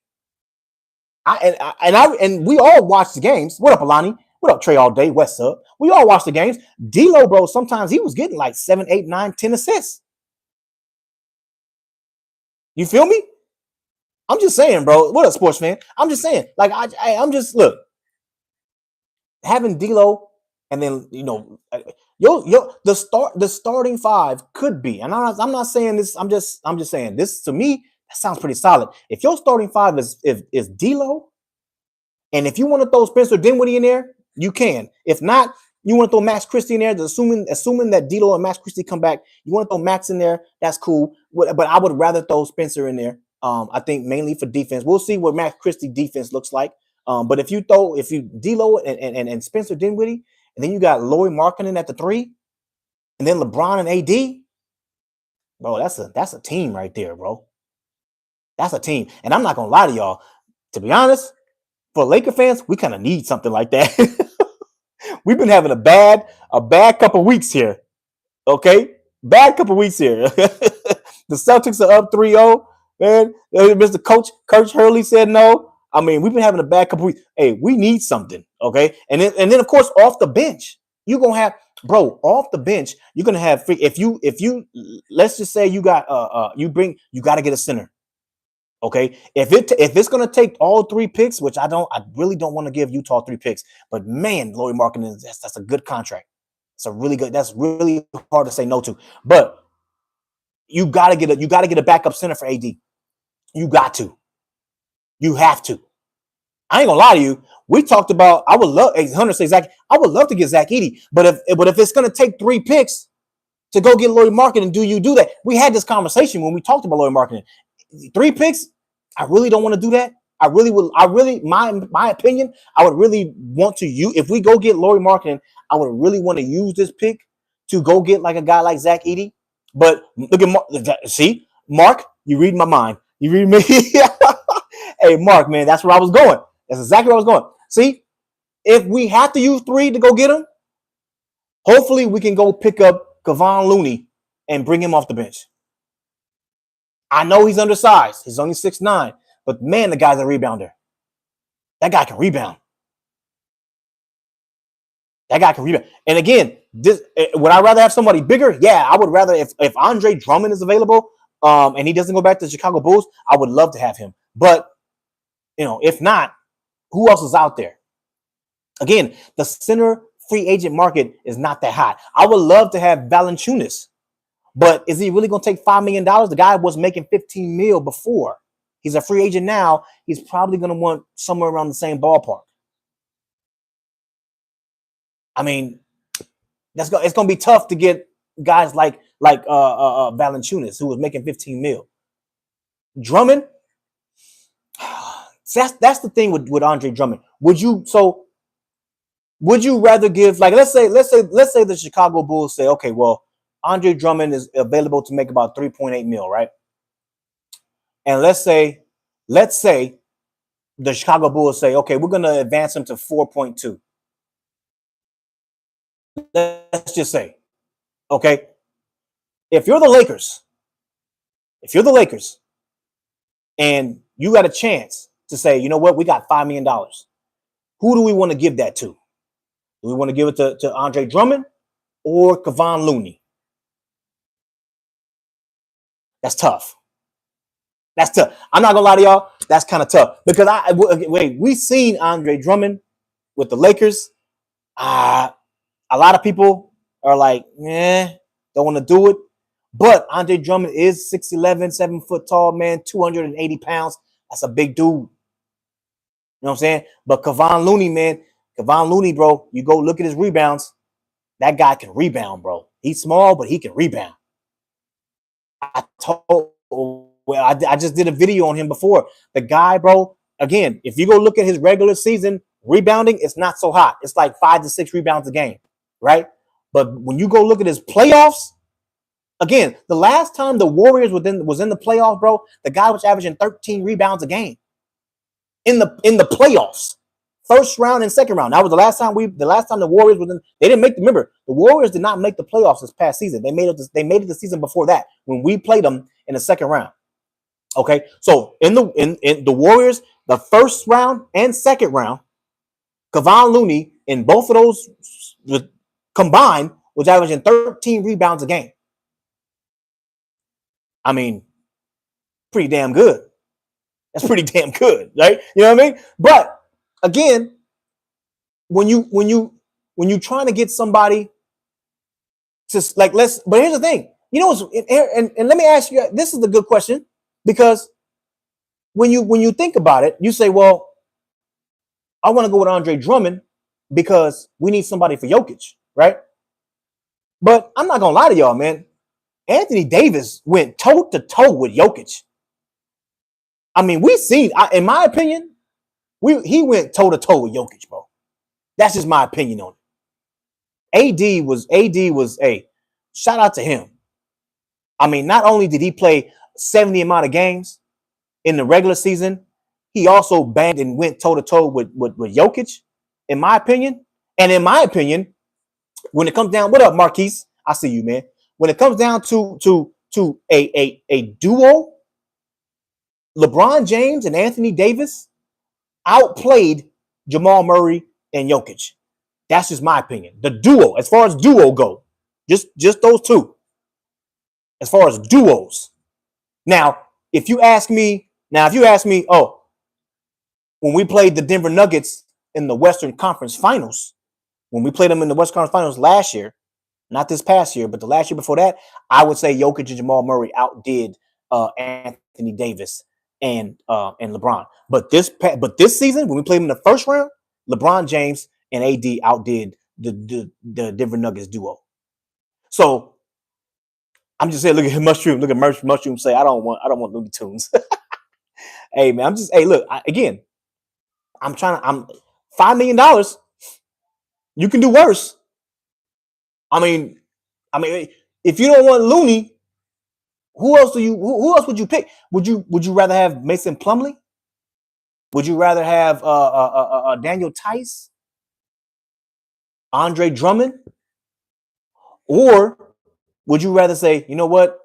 Speaker 1: And we all watch the games. What up, Alani? What up, Trey all day? What's up? We all watch the games. D'Lo, bro, sometimes he was getting like 7, 8, 9, 10 assists. You feel me? I'm just saying, bro. What up, sports fan? I'm just saying. Like, I'm just, look, having D'Lo and then, the starting five could be, and I'm not saying this, I'm just saying this, to me, that sounds pretty solid. If your starting five is D'Lo, and if you want to throw Spencer Dinwiddie in there, you can. If not, you want to throw Max Christie in there, assuming that D'Lo and Max Christie come back, you want to throw Max in there, that's cool. But I would rather throw Spencer in there. I think mainly for defense. We'll see what Max Christie defense looks like. But if you D'Lo and Spencer Dinwiddie, and then you got Lauri Markkanen at the 3, and then LeBron and AD, bro, that's a team right there, bro. That's a team. And I'm not gonna lie to y'all. To be honest, for Laker fans, we kind of need something like that. We've been having a bad couple weeks here. Okay? Bad couple weeks here. The Celtics are up 3-0. Man, Mr. Coach Hurley said no. I mean, we've been having a bad couple weeks. Hey, we need something, okay? And then of course, off the bench, you're gonna have, bro, off the bench, you're gonna have free. If you let's just say you got you got to get a center. Okay, if it's gonna take all 3 picks, which I really don't want to give Utah 3 picks, but man, Lauri Markkanen, that's a good contract. It's a really good. That's really hard to say no to. But you gotta get a backup center for AD. You got to. You have to. I ain't gonna lie to you. We talked about. I would love. Hunter says Zach. I would love to get Zach Edey, but if it's gonna take 3 picks to go get Lauri Markkanen, do you do that? We had this conversation when we talked about Lauri Markkanen. 3 picks. I really don't want to do that. I really would. My opinion. I would really want to use. If we go get Lauri Markkanen, I would really want to use this pick to go get like a guy like Zach Edey. But look at Mark. See, Mark, you read my mind. You read me. Hey, Mark, man, that's where I was going. That's exactly where I was going. See, if we have to use 3 to go get him, hopefully we can go pick up Kevon Looney and bring him off the bench. I know he's undersized. He's only 6'9", but man, the guy's a rebounder. That guy can rebound. And again, would I rather have somebody bigger? Yeah, I would rather if Andre Drummond is available, and he doesn't go back to the Chicago Bulls, I would love to have him. But if not, who else is out there? Again, the center free agent market is not that hot. I would love to have Valanciunas. But is he really going to take $5 million? The guy was making $15 million before. He's a free agent now. He's probably going to want somewhere around the same ballpark. I mean, it's going to be tough to get guys like Valanciunas, who was making $15 million. Drummond, that's the thing with Andre Drummond. Would you rather give, like, let's say the Chicago Bulls say, okay, well, Andre Drummond is available to make about $3.8 million, right? And let's say the Chicago Bulls say, okay, we're going to advance him to 4.2. Let's just say, okay, if you're the Lakers, and you got a chance to say, you know what, we got $5 million. Who do we want to give that to? Do we want to give it to Andre Drummond or Kevon Looney? That's tough. I'm not gonna lie to y'all. That's kind of tough because we seen Andre Drummond with the Lakers. A lot of people are like, don't want to do it. But Andre Drummond is 6'11", 7 foot tall, man, 280 pounds. That's a big dude. You know what I'm saying? But Kevon Looney, bro, you go look at his rebounds. That guy can rebound, bro. He's small, but he can rebound. I just did a video on him before. The guy, bro, again, if you go look at his regular season rebounding, it's not so hot. It's like 5 to 6 rebounds a game, right? But when you go look at his playoffs, again, the last time the Warriors was in the playoffs, bro, the guy was averaging 13 rebounds a game in the playoffs. first round and second round. That was the last time the Warriors was in. They didn't make remember, the Warriors did not make the playoffs this past season. They made it the season before that when we played them in the second round. Okay, so in the Warriors, the first round and second round, Kevon Looney in both of those combined was averaging 13 rebounds a game. I mean, pretty damn good. That's pretty damn good, right? You know what I mean? But again, when you trying to get somebody to like but here's the thing. You know, and let me ask you, this is a good question, because when you think about it, you say, well, I want to go with Andre Drummond because we need somebody for Jokic, right? But I'm not gonna lie to y'all, man. Anthony Davis went toe to toe with Jokic. I mean, in my opinion, he went toe to toe with Jokic, bro. That's just my opinion on it. AD was a shout out to him. I mean, not only did he play 70 amount of games in the regular season, he also banged and went toe to toe with Jokic, in my opinion. And in my opinion, when it comes down, what up, Marquise? I see you, man. When it comes down to a duo, LeBron James and Anthony Davis outplayed Jamal Murray and Jokic. That's just my opinion. The duo, as far as duo go, just those two. As far as duos. Now, if you ask me, oh, when we played the Denver Nuggets in the Western Conference Finals, when we played them in the Western Conference Finals last year, not this past year, but the last year before that, I would say Jokic and Jamal Murray outdid Anthony Davis and LeBron. But this season, when we played them in the first round, LeBron James and AD outdid the Denver Nuggets duo. So I'm just saying, look at Mushroom. Look at Mushroom say, I don't want Looney Tunes. Hey man, look, I'm $5 million. You can do worse. I mean, if you don't want Looney, who else would you pick? Would you rather have Mason Plumlee? Would you rather have Daniel Tice, Andre Drummond, or would you rather say, you know what?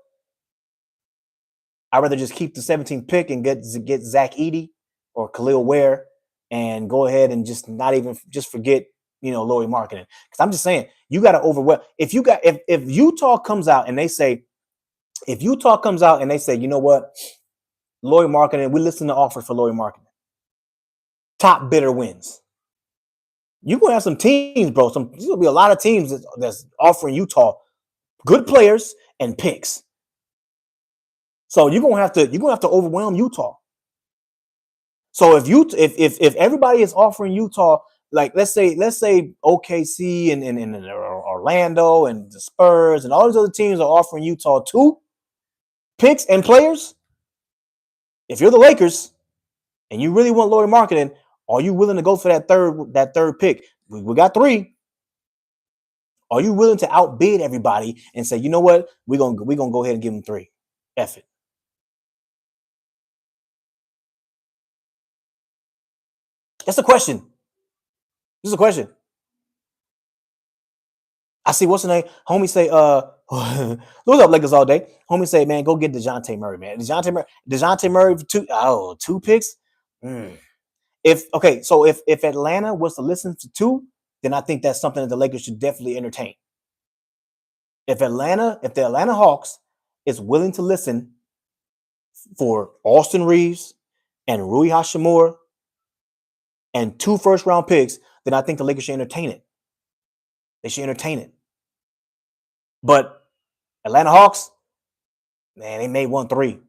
Speaker 1: I'd rather just keep the 17th pick and get Zach Edey or Khalil Ware and go ahead and just forget, Lauri Markkanen. Because I'm just saying, you got to overwhelm. If Utah comes out and they say, you know what, Lauri Markkanen, we listen to offers for Lauri Markkanen. Top bidder wins. You're gonna have some teams, bro. There's gonna be a lot of teams that's offering Utah good players and picks. So you're gonna have to overwhelm Utah. So if everybody is offering Utah, like let's say OKC and Orlando and the Spurs and all these other teams are offering Utah 2 picks and players. If you're the Lakers and you really want Lauri Markkanen, are you willing to go for that third pick? We got 3. Are you willing to outbid everybody and say, you know what, we're gonna go ahead and give him 3? F it. That's a question. This is a question. I see what's the name? Homie say, what's up, Lakers all day? Homie say, man, go get DeJounte Murray, man. DeJounte Murray for 2 picks. If Atlanta was to listen to 2, then I think that's something that the Lakers should definitely entertain. If the Atlanta Hawks is willing to listen for Austin Reeves and Rui Hachimura and 2 first-round picks, then I think the Lakers should entertain it. They should entertain it. But Atlanta Hawks, man, they made 1-3.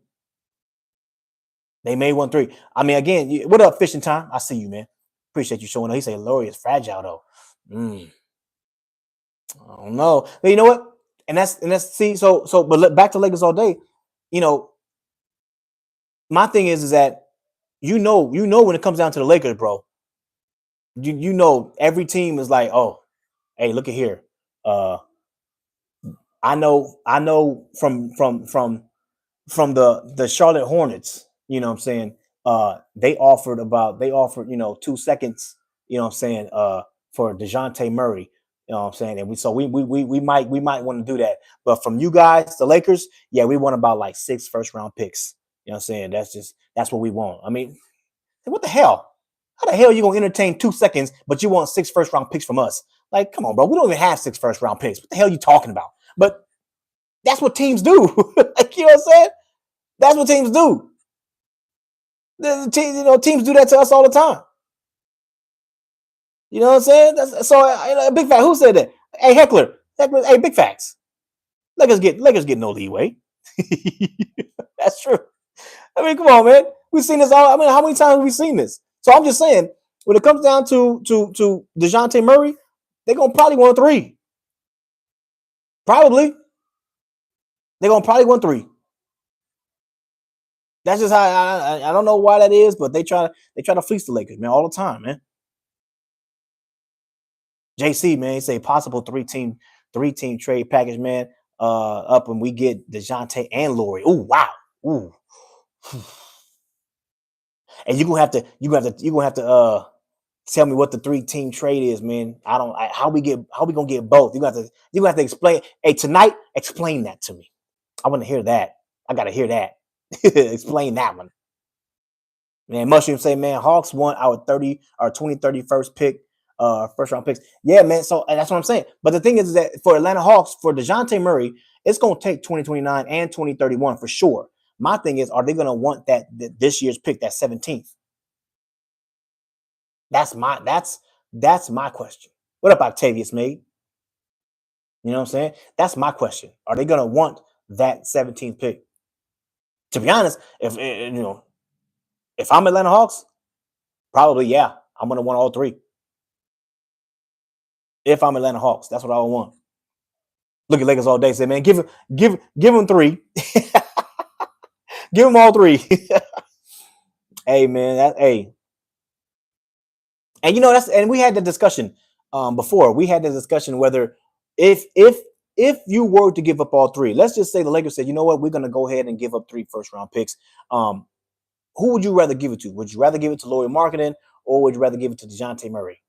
Speaker 1: They made 1-3. I mean, again, what up, Fishing Time? I see you, man. Appreciate you showing up. He said Lauri is fragile, though. I don't know. But you know what? And that's see, but back to Lakers all day. My thing is that when it comes down to the Lakers, bro, every team is like, oh, hey, look at here. I know from the Charlotte Hornets, you know what I'm saying? They offered 2 seconds, you know what I'm saying, for DeJounte Murray. You know what I'm saying? And we might want to do that. But from you guys, the Lakers, yeah, we want about like 6 first round picks. You know what I'm saying? That's what we want. I mean, what the hell? How the hell are you gonna entertain 2 seconds, but you want 6 first round picks from us? Like, come on, bro. We don't even have 6 first round picks. What the hell are you talking about? But that's what teams do. Like, you know what I'm saying? That's what teams do. Teams do that to us all the time. You know what I'm saying? Big fact. Who said that? Hey, Heckler. Hey, big facts. Lakers get no leeway. That's true. I mean, come on, man. We've seen this all. I mean, how many times have we seen this? So I'm just saying, when it comes down to DeJounte Murray, they're gonna probably want 3. Probably. They're gonna probably want 3. That's just how I don't know why that is, but they try to fleece the Lakers, man, all the time, man. JC, man, he say possible three team trade package, man. Up when we get DeJounte and Laurie. Oh wow. Ooh. And you're gonna have to tell me what the 3-team trade is, man. How we gonna get both? You gonna have to explain. Hey, tonight, explain that to me. I want to hear that. I gotta hear that. Explain that one. Man, Mushroom say, man, Hawks want our 2031st pick, first round picks. Yeah, man. So that's what I'm saying. But the thing is that for Atlanta Hawks, for DeJounte Murray, it's gonna take 2029 and 2031 for sure. My thing is, are they gonna want that this year's pick, that 17th? That's my question. What up, Octavius Made? You know what I'm saying? That's my question. Are they gonna want that 17th pick? To be honest, if I'm Atlanta Hawks, probably yeah. I'm gonna want all 3. If I'm Atlanta Hawks, that's what I would want. Look at Lakers all day. Say, man, give them 3. Give them all 3. Hey, man, hey. And and we had the discussion before. We had the discussion whether if you were to give up all 3, let's just say the Lakers said, you know what, we're gonna go ahead and give up 3 first round picks. Who would you rather give it to? Would you rather give it to Lauri Markkanen, or would you rather give it to DeJounte Murray?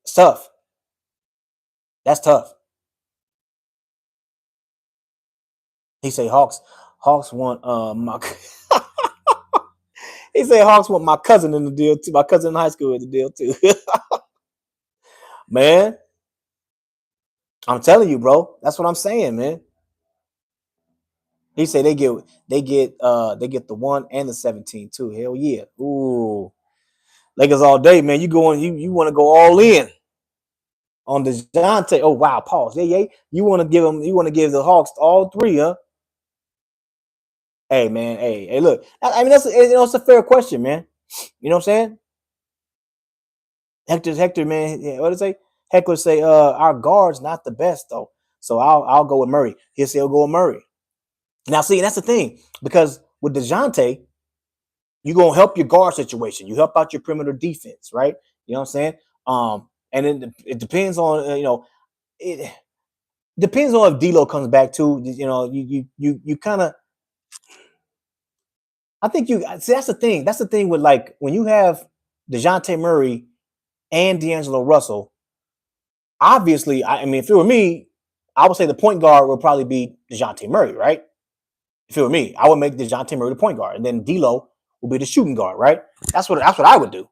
Speaker 1: It's tough. That's tough. He say Hawks want my he say Hawks want my cousin in the deal too. My cousin in high school in the deal too. Man, I'm telling you, bro. That's what I'm saying, man. He say they get the 1 and the 17 too. Hell yeah. Ooh. Lakers all day, man. You want to go all in on DeJounte. Oh wow, pause. Yeah. You want to give the Hawks all 3, huh? Hey, man. Hey, look. I mean, it's a fair question, man. You know what I'm saying? Hector, man. Yeah, what did it say? Heckler say, our guard's not the best though. So I'll go with Murray. He'll say he'll go with Murray. Now, see, that's the thing, because with DeJounte, you're gonna help your guard situation. You help out your perimeter defense, right? You know what I'm saying? And it depends on it depends on if D'Lo comes back too. You kind of. I think that's the thing. That's the thing with, like, when you have DeJounte Murray and D'Angelo Russell. Obviously, I mean, if it were me, I would say the point guard would probably be DeJounte Murray, right? If it were me, I would make DeJounte Murray the point guard, and then D'Lo will be the shooting guard, right? That's what I would do,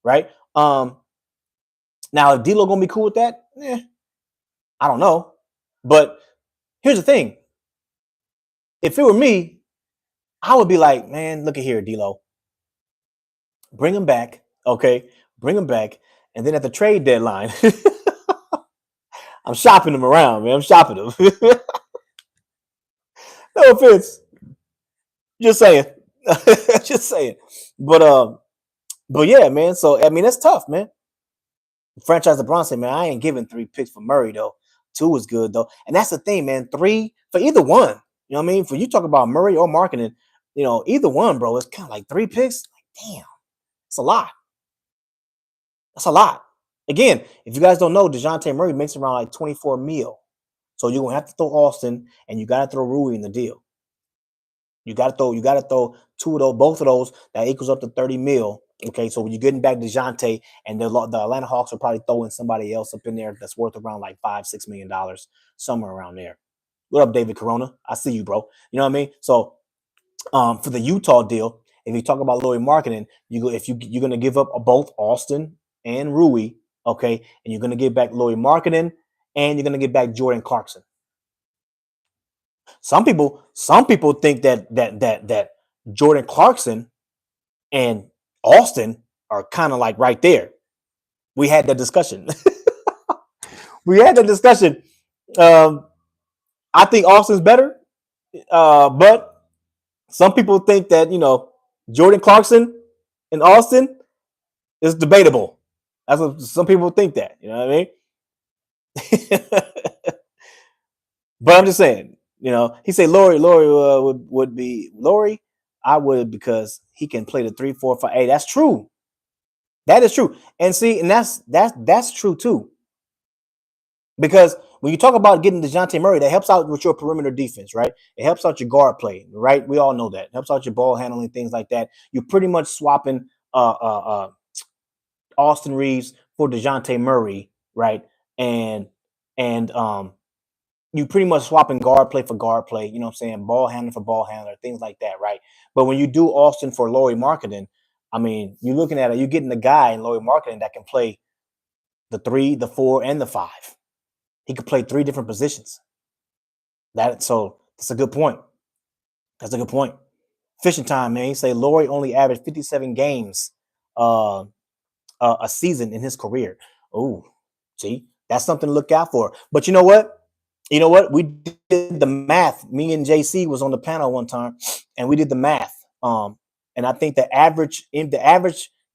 Speaker 1: right? Now, if D'Lo gonna be cool with that, I don't know. But here's the thing: if it were me, I would be like, man, look at here, D'Lo. Bring him back, okay? Bring him back, and then at the trade deadline, I'm shopping him around, man. I'm shopping him. No offense, just saying, just saying. But yeah, man. So I mean, that's tough, man. Franchise LeBron said, man, I ain't giving 3 picks for Murray though. 2 is good though, and that's the thing, man. 3 for either one. You know what I mean? For you talk about Murray or Markkanen, either one, bro. It's kind of like 3 picks. Like, damn, it's a lot. That's a lot. Again, if you guys don't know, DeJounte Murray makes around like 24 mil. So you're gonna have to throw Austin and you gotta throw Rui in the deal. You gotta throw 2 of those, both of those, that equals up to 30 mil. Okay, so when you're getting back DeJounte, and the Atlanta Hawks are probably throwing somebody else up in there that's worth around like $5-6 million, somewhere around there. What up, David Corona? I see you, bro. You know what I mean? So for the Utah deal, if you talk about Lauri Markkanen, you're gonna give up both Austin and Rui, okay, and you're gonna get back Lauri Markkanen, and you're gonna get back Jordan Clarkson. Some people think that Jordan Clarkson and Austin are kind of like right there. We had that discussion. we had that discussion. I think Austin's better, but some people think that Jordan Clarkson and Austin is debatable. That's what some people think that. You know what I mean? But I'm just saying. He said Lauri would be Lauri. I would, because he can play the 3, 4, 5. Hey, that's true. That is true. And see, and that's true too. Because when you talk about getting DeJounte Murray, that helps out with your perimeter defense, right? It helps out your guard play, right? We all know that. It helps out your ball handling, things like that. You're pretty much swapping Austin Reeves for DeJounte Murray, right? And you pretty much swapping guard play for guard play, you know what I'm saying? Ball handler for ball handler, things like that, right? But when you do Austin for Lauri Markkanen, I mean, you're looking at it, you're getting a guy in Lauri Markkanen that can play the 3, the 4, and the 5. He could play 3 different positions. That's a good point. That's a good point. Fishing time, man. You say Lauri only averaged 57 games a season in his career. Oh, see, that's something to look out for. But you know what? We did the math. Me and JC was on the panel one time, and we did the math. And I think the average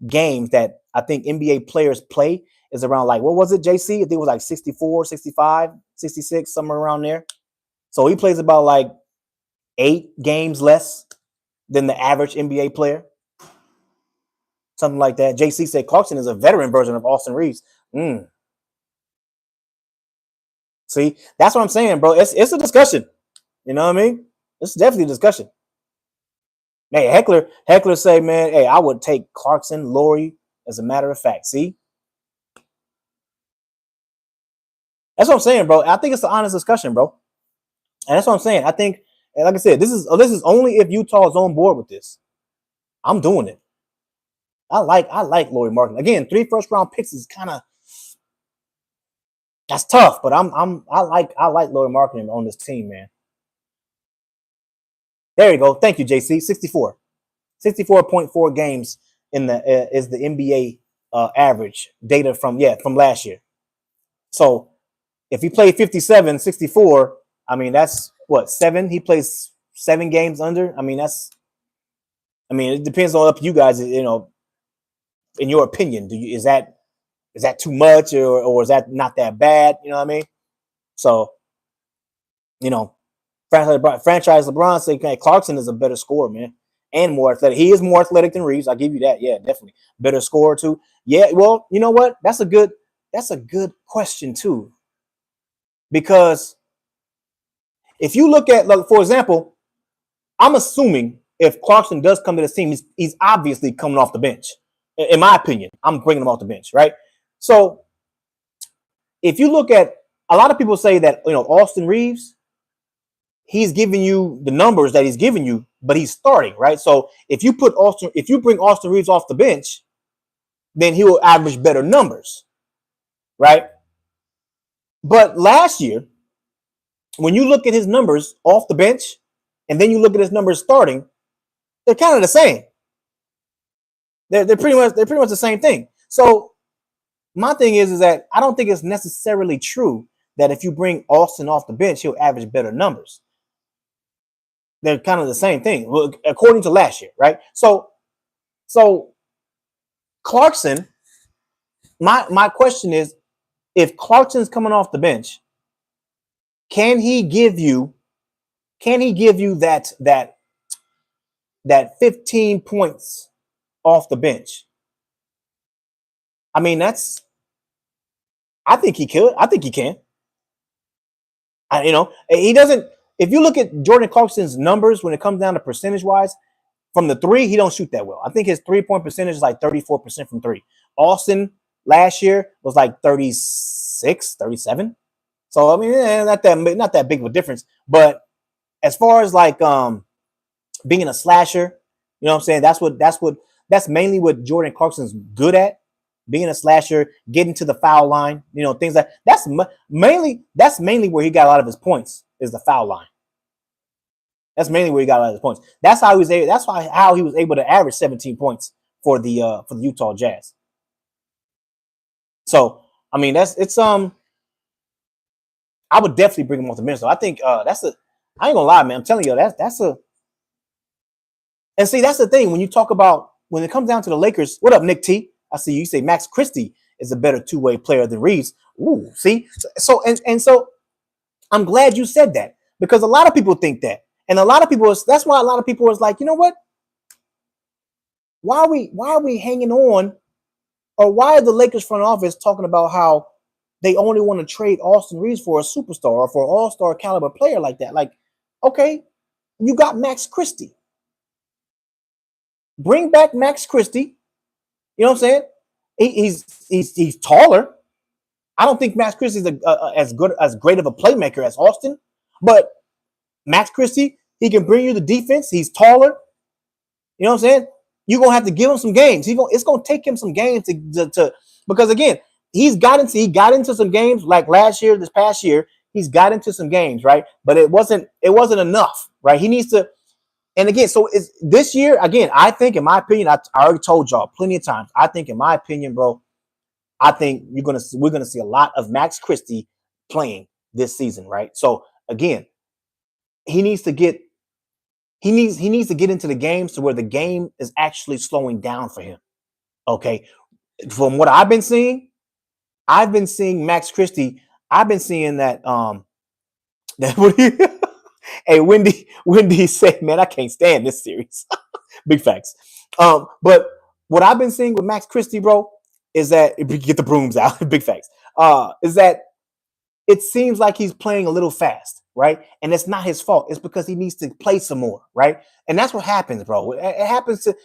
Speaker 1: games that I think NBA players play is around, like, what was it, JC? I think it was like 64, 65, 66, somewhere around there. So he plays about like 8 games less than the average NBA player. Something like that. JC said Clarkson is a veteran version of Austin Reeves. See, that's what I'm saying, bro. It's a discussion. You know what I mean? It's definitely a discussion. Hey, Heckler say, man, hey, I would take Clarkson, Lauri, as a matter of fact. See? That's what I'm saying, bro. I think it's an honest discussion, bro. And that's what I'm saying. I think, like I said, this is only if Utah is on board with this. I'm doing it. I like Lauri Markkanen. Again, 3 first-round picks is kind of, that's tough, but I like Lauri Markkanen on this team, man. There you go. Thank you, JC. 64.4 games in the is the NBA average data from last year. So if he played 57, 64, I mean, that's what, 7? He plays 7 games under. I mean, it depends on up you guys, in your opinion. Is that too much, or is that not that bad? You know what I mean? So, franchise LeBron said, okay, Clarkson is a better scorer, man, and more athletic. He is more athletic than Reeves. I'll give you that. Yeah, definitely. Better scorer too. Yeah, well, you know what? That's a good question too. Because if you look at, like, for example, I'm assuming if Clarkson does come to this team, he's obviously coming off the bench. In my opinion, I'm bringing him off the bench, right? So if you look at, a lot of people say that, Austin Reeves, he's giving you the numbers that he's giving you, but he's starting, right? So if you bring Austin Reeves off the bench, then he will average better numbers, right? But last year, when you look at his numbers off the bench, and then you look at his numbers starting, they're kind of the same. They're pretty much the same thing. So my thing is that I don't think it's necessarily true that if you bring Austin off the bench, he'll average better numbers. They're kind of the same thing, according to last year, right? So Clarkson, my question is, if Clarkson's coming off the bench, can he give you that 15 points off the bench? I mean, I think he could. I think he can. He doesn't. If you look at Jordan Clarkson's numbers when it comes down to percentage wise, From the three, he don't shoot that well. I think his 3-point percentage is like 34% from three. Austin last year was like 36, 37. So I mean, not that big of a difference. But as far as like being a slasher, you know what I'm saying? That's mainly what Jordan Clarkson's good at. Being a slasher, getting to the foul line, you know, things like that's mainly where he got a lot of his points is the foul line. That's mainly where he got a lot of his points. That's how he was able to average 17 points for the Utah Jazz. So I mean I would definitely bring him off the bench. So I think I ain't gonna lie, man. I'm telling you, that's the thing when you talk about when it comes down to the Lakers. What up, Nick T? I see you say Max Christie is a better two-way player than Reeves. Ooh, see? So I'm glad you said that because a lot of people think that. And that's why a lot of people was like, you know what? Why are we hanging on? Or why are the Lakers front office talking about how they only want to trade Austin Reeves for a superstar or for an all-star caliber player like that? Like, okay, you got Max Christie. Bring back Max Christie. You know what I'm saying? He's taller. I don't think Max Christie is as great of a playmaker as Austin, but Max Christie, he can bring you the defense. He's taller. You know what I'm saying? You're gonna have to give him some games. It's gonna take him some games to because again, he got into some games like this past year. He's got into some games, right? But it wasn't enough, right? He needs to. And again, so it's this year, again, I think, in my opinion, I already told y'all plenty of times. I think, in my opinion, bro, I think we're gonna see a lot of Max Christie playing this season, right? So again, he needs to get into the games to where the game is actually slowing down for him. Okay. From what I've been seeing Max Christie. I've been seeing that hey, Wendy said, man, I can't stand this series. Big facts. But what I've been seeing with Max Christie, bro, is that if we get the brooms out, big facts. Is that it seems like he's playing a little fast, right? And it's not his fault. It's because he needs to play some more, right? And that's what happens, bro. It happens to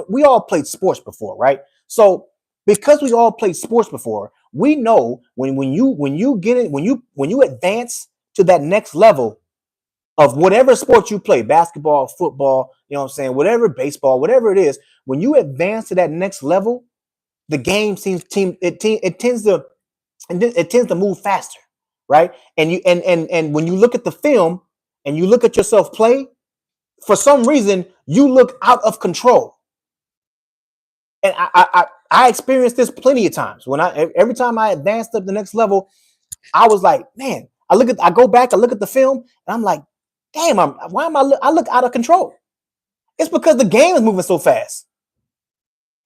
Speaker 1: we all played sports before, right? So because we all played sports before, we know when you advance to that next level of whatever sport you play, basketball, football, you know what I'm saying, whatever, baseball, whatever it is, when you advance to that next level, the game tends to move faster, right? And when you look at the film and you look at yourself play, for some reason you look out of control. And I experienced this plenty of times. Every time I advanced up the next level, I was like, man, I go back, I look at the film, and I'm like, damn, I look out of control. It's because the game is moving so fast,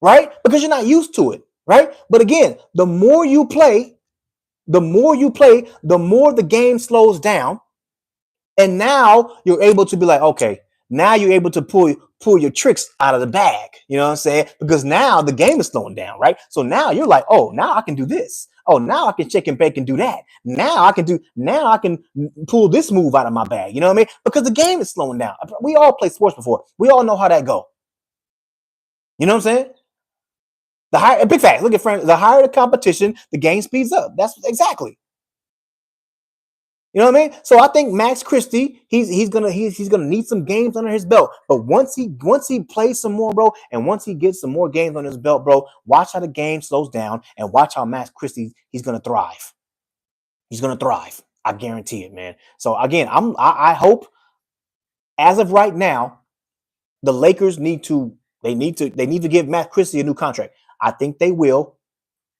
Speaker 1: right? Because you're not used to it, right? But again, the more you play, the more the game slows down. And now you're able to be like, okay, now you're able to pull your tricks out of the bag. You know what I'm saying? Because now the game is slowing down, right? So now you're like, oh, now I can do this. Oh, now I can shake and bake and do that. Now I can pull this move out of my bag. You know what I mean? Because the game is slowing down. We all play sports before. We all know how that go. You know what I'm saying? Big fact. Look at friends. The higher the competition, the game speeds up. That's exactly. You know what I mean? So I think Max Christie, he's gonna need some games under his belt. But once he plays some more, bro, and once he gets some more games on his belt, bro, watch how the game slows down and watch how Max Christie he's gonna thrive. He's gonna thrive. I guarantee it, man. So again, I hope as of right now, the Lakers need to give Max Christie a new contract. I think they will,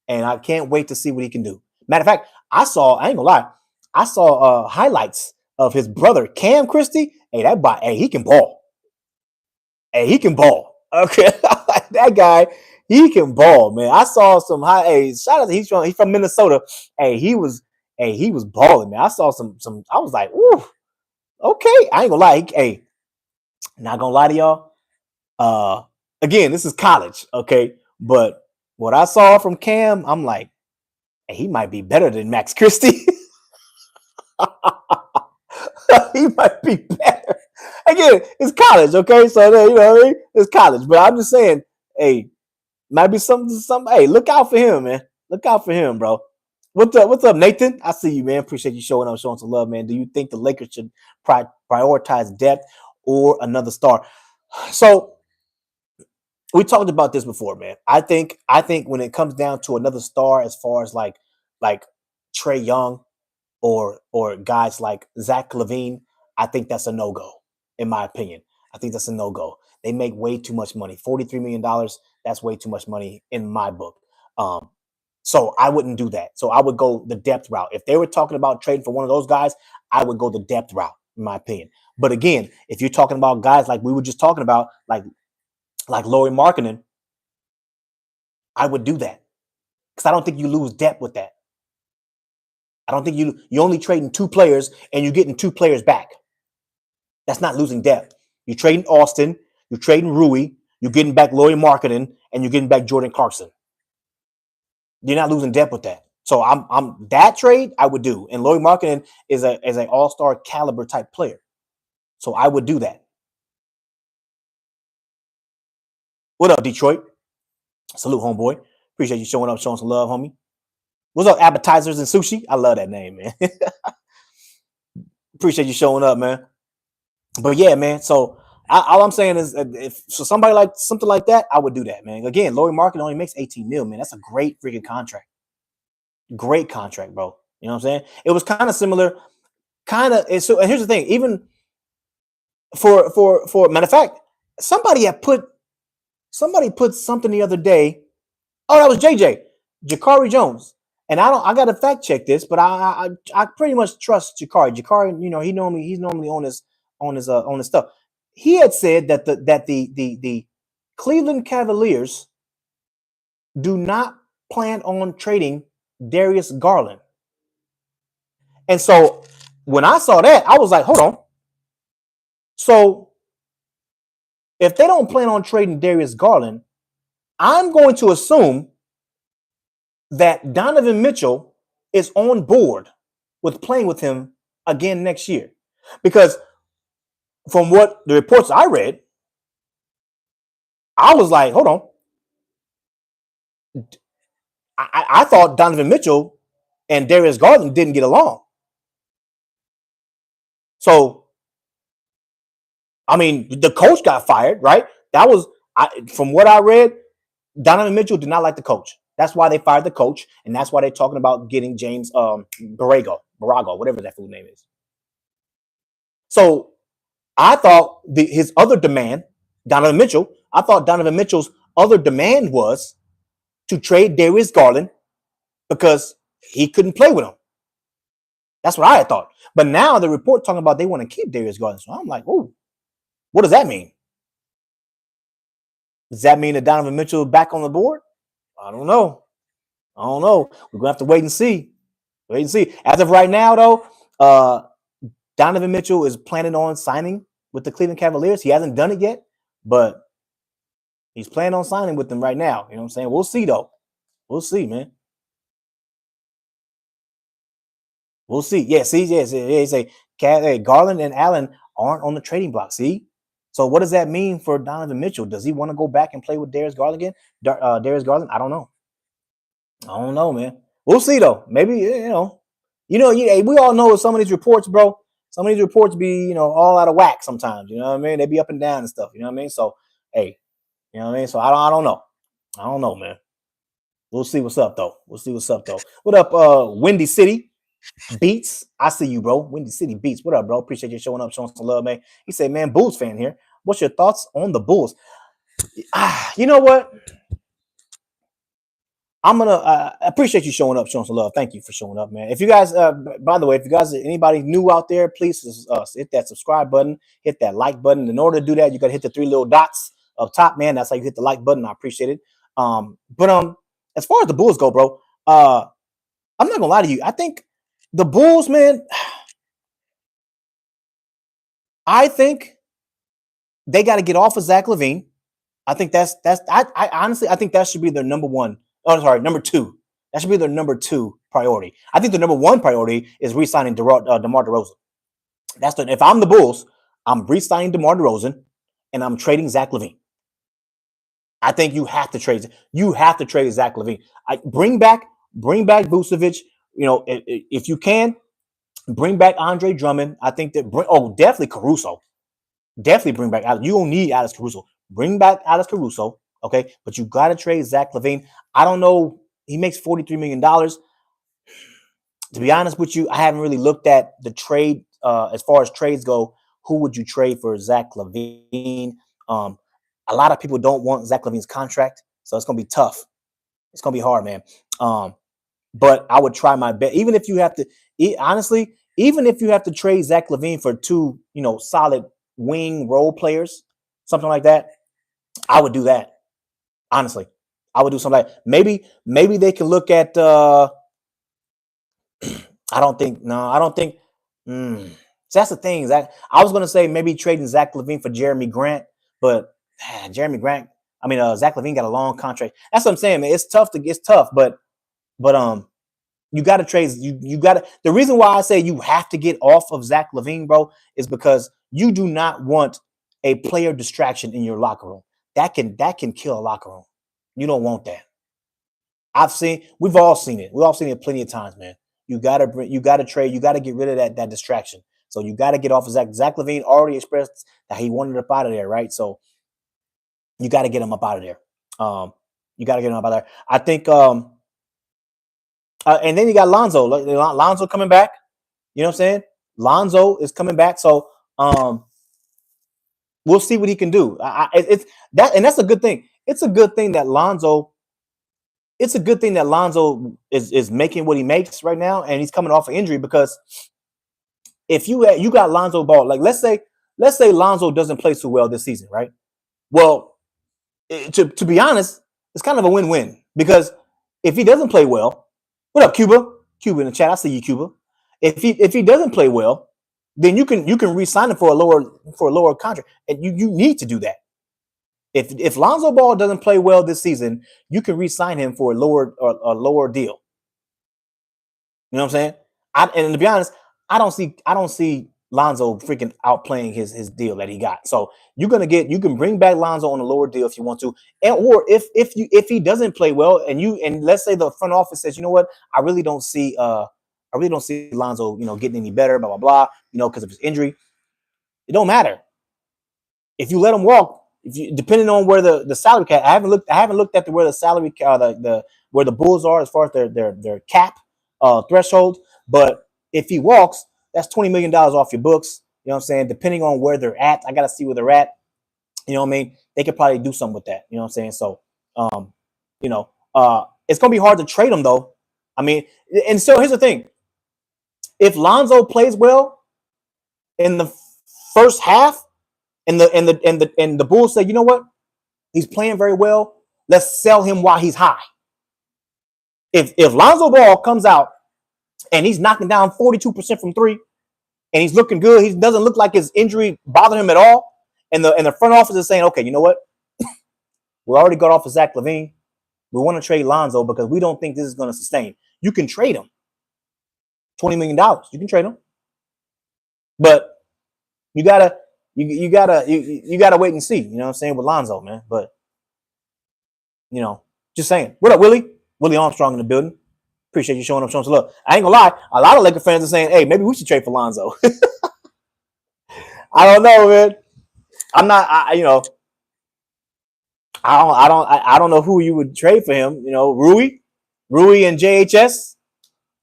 Speaker 1: and I can't wait to see what he can do. Matter of fact, I ain't gonna lie. I saw highlights of his brother Cam Christie. Hey, he can ball. Hey, he can ball. Okay, that guy, he can ball, man. I saw some shout out to he's from Minnesota. He was balling, man. I saw some. I was like, ooh, okay. I ain't gonna lie. Not gonna lie to y'all. Again, this is college, okay. But what I saw from Cam, I'm like, hey, he might be better than Max Christie. He might be better. Again, again, it's college, okay? So you know what I mean? It's college, but I'm just saying, hey, might be something. Hey, look out for him, man. Look out for him, bro. What's up? What's up, Nathan? I see you, man. Appreciate you showing up, showing some love, man. Do you think the Lakers should prioritize depth or another star? So we talked about this before, man. I think when it comes down to another star, as far as like Trey Young or guys like Zach LaVine, I think that's a no-go, in my opinion. I think that's a no-go. They make way too much money. $43 million, that's way too much money in my book. So I wouldn't do that. So I would go the depth route. If they were talking about trading for one of those guys, I would go the depth route, in my opinion. But again, if you're talking about guys like we were just talking about, like Lauri Markkanen, I would do that. Because I don't think you lose depth with that. I don't think you're only trading 2 players and you're getting 2 players back. That's not losing depth. You're trading Austin, you're trading Rui, you're getting back Lauri Markkanen, and you're getting back Jordan Clarkson. You're not losing depth with that. So I'm that trade I would do. And Lauri Markkanen is an all-star caliber type player. So I would do that. What up, Detroit? Salute, homeboy. Appreciate you showing up, showing some love, homie. What's up, appetizers and sushi? I love that name, man. Appreciate you showing up, man. But yeah, man. So all I'm saying is, if somebody like something like that, I would do that, man. Again, Lauri Markkanen only makes 18 mil, man. That's a great freaking contract. Great contract, bro. You know what I'm saying? It was kind of similar, and here's the thing. Even for matter of fact, somebody put something the other day. Oh, that was JJ, Jakari Jones. And I got to fact check this, but I pretty much trust Jakari. Jakari, you know, he's normally on his stuff. He had said that the Cleveland Cavaliers do not plan on trading Darius Garland. And so when I saw that, I was like, hold on. So if they don't plan on trading Darius Garland, I'm going to assume that Donovan Mitchell is on board with playing with him again next year. Because from what the reports I read, I was like, hold on. I thought Donovan Mitchell and Darius Garland didn't get along. So, I mean, the coach got fired, right? That was, from what I read, Donovan Mitchell did not like the coach. That's why they fired the coach, and that's why they're talking about getting James Borrego, whatever that fool name is. So I thought his other demand, Donovan Mitchell's other demand was to trade Darius Garland because he couldn't play with him. That's what I had thought. But now the report talking about they want to keep Darius Garland. So I'm like, oh, what does that mean? Does that mean that Donovan Mitchell is back on the board? I don't know. We're going to have to wait and see. As of right now, though, Donovan Mitchell is planning on signing with the Cleveland Cavaliers. He hasn't done it yet, but he's planning on signing with them right now. You know what I'm saying? We'll see, though. We'll see, man. We'll see. Yeah, see, they say Garland and Allen aren't on the trading block. See? So what does that mean for Donovan Mitchell? Does he want to go back and play with Darius Garland again? Darius Garland? I don't know, man. We'll see, though. Maybe, we all know some of these reports, bro. Some of these reports be, all out of whack sometimes. You know what I mean? They be up and down and stuff. You know what I mean? So, hey, you know what I mean? So I don't know. I don't know, man. We'll see what's up, though. What up, Windy City Beats? I see you, bro. Windy City Beats. What up, bro? Appreciate you showing up, showing some love, man. He said, man, Bulls fan here. What's your thoughts on the Bulls? You know what? I'm gonna appreciate you showing up, showing some love. Thank you for showing up, man. If you guys, by the way, if you guys, anybody new out there, please hit that subscribe button, hit that like button. In order to do that, you gotta hit the 3 little dots up top, man. That's how you hit the like button. I appreciate it. But as far as the Bulls go, bro, I'm not gonna lie to you. I think the Bulls, man, I think they got to get off of Zach LaVine. I think I honestly, I think that should be their number 2. That should be their number 2 priority. I think the number 1 priority is re-signing DeMar DeRozan. If I'm the Bulls, I'm re-signing DeMar DeRozan, and I'm trading Zach LaVine. I think you have to trade. You have to trade Zach LaVine. Bring back Vucevic. You know, if you can, bring back Andre Drummond. I think that definitely Caruso. Definitely bring back Alex. You don't need Alex Caruso. Bring back Alex Caruso, okay? But you got to trade Zach LaVine. I don't know. He makes $43 million. To be honest with you, I haven't really looked at the trade as far as trades go. Who would you trade for Zach LaVine? A lot of people don't want Zach LaVine's contract, so it's gonna be tough. It's gonna be hard, man. But I would try my best, even if you have to. Honestly, even if you have to trade Zach LaVine for two, solid wing role players, something like that, I would do that. Honestly, I would do something like maybe they can look at. I don't think. So that's the thing. Zach, I was gonna say maybe trading Zach LaVine for Jeremy Grant, but Jeremy Grant. Zach LaVine got a long contract. That's what I'm saying, man. It's tough, but you got to trade. You got to. The reason why I say you have to get off of Zach LaVine, bro, is because you do not want a player distraction in your locker room. That can kill a locker room. You don't want that. We've all seen it. We've all seen it plenty of times, man. You got to trade. You got to get rid of that distraction. So you got to get off of Zach. Zach LaVine already expressed that he wanted up out of there, right? So you got to get him up out of there. You got to get him up out of there. I think. And then you got Lonzo. Lonzo coming back. You know what I'm saying? Lonzo is coming back. So we'll see what he can do. And that's a good thing. It's a good thing that Lonzo. It's a good thing that Lonzo is making what he makes right now, and he's coming off an injury, because if you got Lonzo Ball, like let's say Lonzo doesn't play too well this season, right? Well, to be honest, it's kind of a win-win, because if he doesn't play well, what up, Cuba? Cuba in the chat, I see you, Cuba. If he doesn't play well, then you can re-sign him for a lower contract, and you need to do that. If Lonzo Ball doesn't play well this season, you can re-sign him for a lower deal. You know what I'm saying? And to be honest, I don't see Lonzo freaking outplaying his deal that he got. So you can bring back Lonzo on a lower deal if you want to, or if he doesn't play well, and let's say the front office says, you know what, I really don't see Lonzo, getting any better, blah blah blah, because of his injury. It don't matter if you let him walk. Depending on where the salary cap, I haven't looked at where the salary where the Bulls are as far as their cap threshold. But if he walks, that's $20 million off your books. You know what I'm saying? Depending on where they're at, I gotta see where they're at. You know what I mean? They could probably do something with that. You know what I'm saying? So, it's gonna be hard to trade him though. And so here's the thing: if Lonzo plays well in the first half, and the Bulls say, you know what, he's playing very well, let's sell him while he's high. If Lonzo Ball comes out and he's knocking down 42% from three, and he's looking good, he doesn't look like his injury bothered him at all, and the front office is saying, okay, you know what, we already got off of Zach LaVine, we want to trade Lonzo because we don't think this is going to sustain. You can trade him. $20 million. You can trade him. But you gotta wait and see. You know what I'm saying, with Lonzo, man. But just saying. What up, Willie? Willie Armstrong in the building. Appreciate you showing up, showing some love. I ain't gonna lie. A lot of Laker fans are saying, hey, maybe we should trade for Lonzo. I don't know, man. I'm not. I don't know who you would trade for him. Rui and JHS.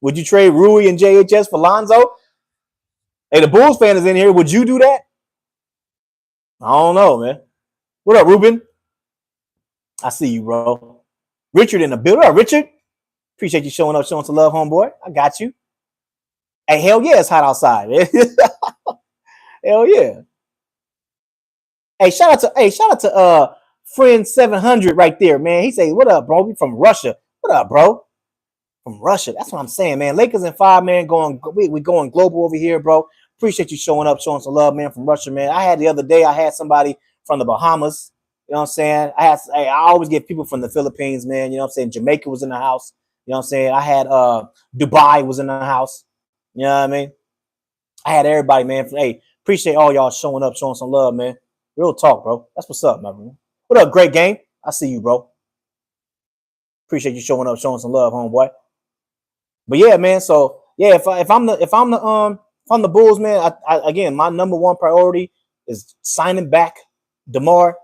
Speaker 1: Would you trade Rui and JHS for Lonzo? Hey, the Bulls fan is in here. Would you do that? I don't know, man. What up, Ruben? I see you, bro. Richard in the building. What up, Richard? Appreciate you showing up, showing some love, homeboy. I got you. Hey, hell yeah, it's hot outside, man. Hell yeah. Hey, shout out to friend 700 right there, man. He say, "What up, bro? We from Russia. What up, bro? From Russia." That's what I'm saying, man. Lakers and 5, man. We going global over here, bro. Appreciate you showing up, showing some love, man, from Russia, man. The other day, I had somebody from the Bahamas. You know what I'm saying? I always get people from the Philippines, man. You know what I'm saying? Jamaica was in the house. You know what I'm saying? I had Dubai was in the house. You know what I mean? I had everybody, man. Hey, Appreciate all y'all showing up, showing some love, man. Real talk, bro. That's what's up, man. What up, great game? I see you, bro. Appreciate you showing up, showing some love, homeboy. But yeah, man. So yeah, if I'm the Bulls, man, again, my number one priority is signing back DeMar,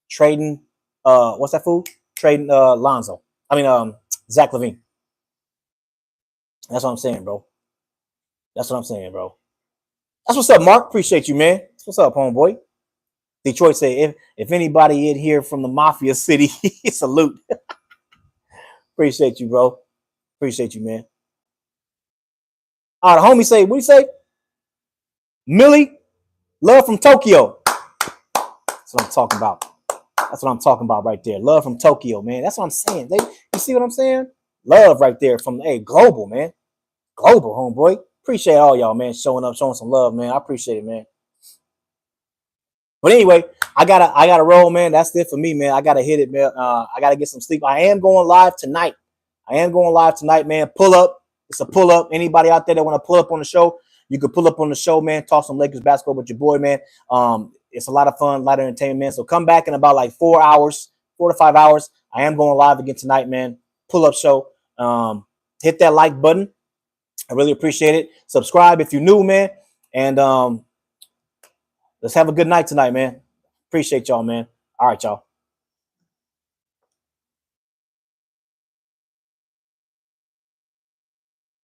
Speaker 1: trading what's that fool? Trading Lonzo. Zach LaVine. That's what I'm saying, bro. That's what I'm saying, bro. That's what's up, Mark. Appreciate you, man. That's what's up, homeboy. Detroit say if anybody in here from the Mafia City, salute. Appreciate you, bro. Appreciate you, man. All right, the homie say, what do you say? Millie, love from Tokyo. That's what I'm talking about. That's what I'm talking about right there. Love from Tokyo, man. That's what I'm saying. You see what I'm saying? Love right there from global, man. Global, homeboy. Appreciate all y'all, man, showing up, showing some love, man. I appreciate it, man. But anyway, I gotta roll, man. That's it for me, man. I gotta hit it, man. I gotta get some sleep. I am going live tonight. Man. Pull up. It's a pull up. Anybody out there that want to pull up on the show, you can pull up on the show, man. Talk some Lakers basketball with your boy, man. It's a lot of fun, a lot of entertainment, man. So come back in about like 4 to 5 hours. I am going live again tonight, man. Pull up show. Hit that like button. I really appreciate it. Subscribe if you're new, man. And let's have a good night tonight, man. Appreciate y'all, man. All right, y'all.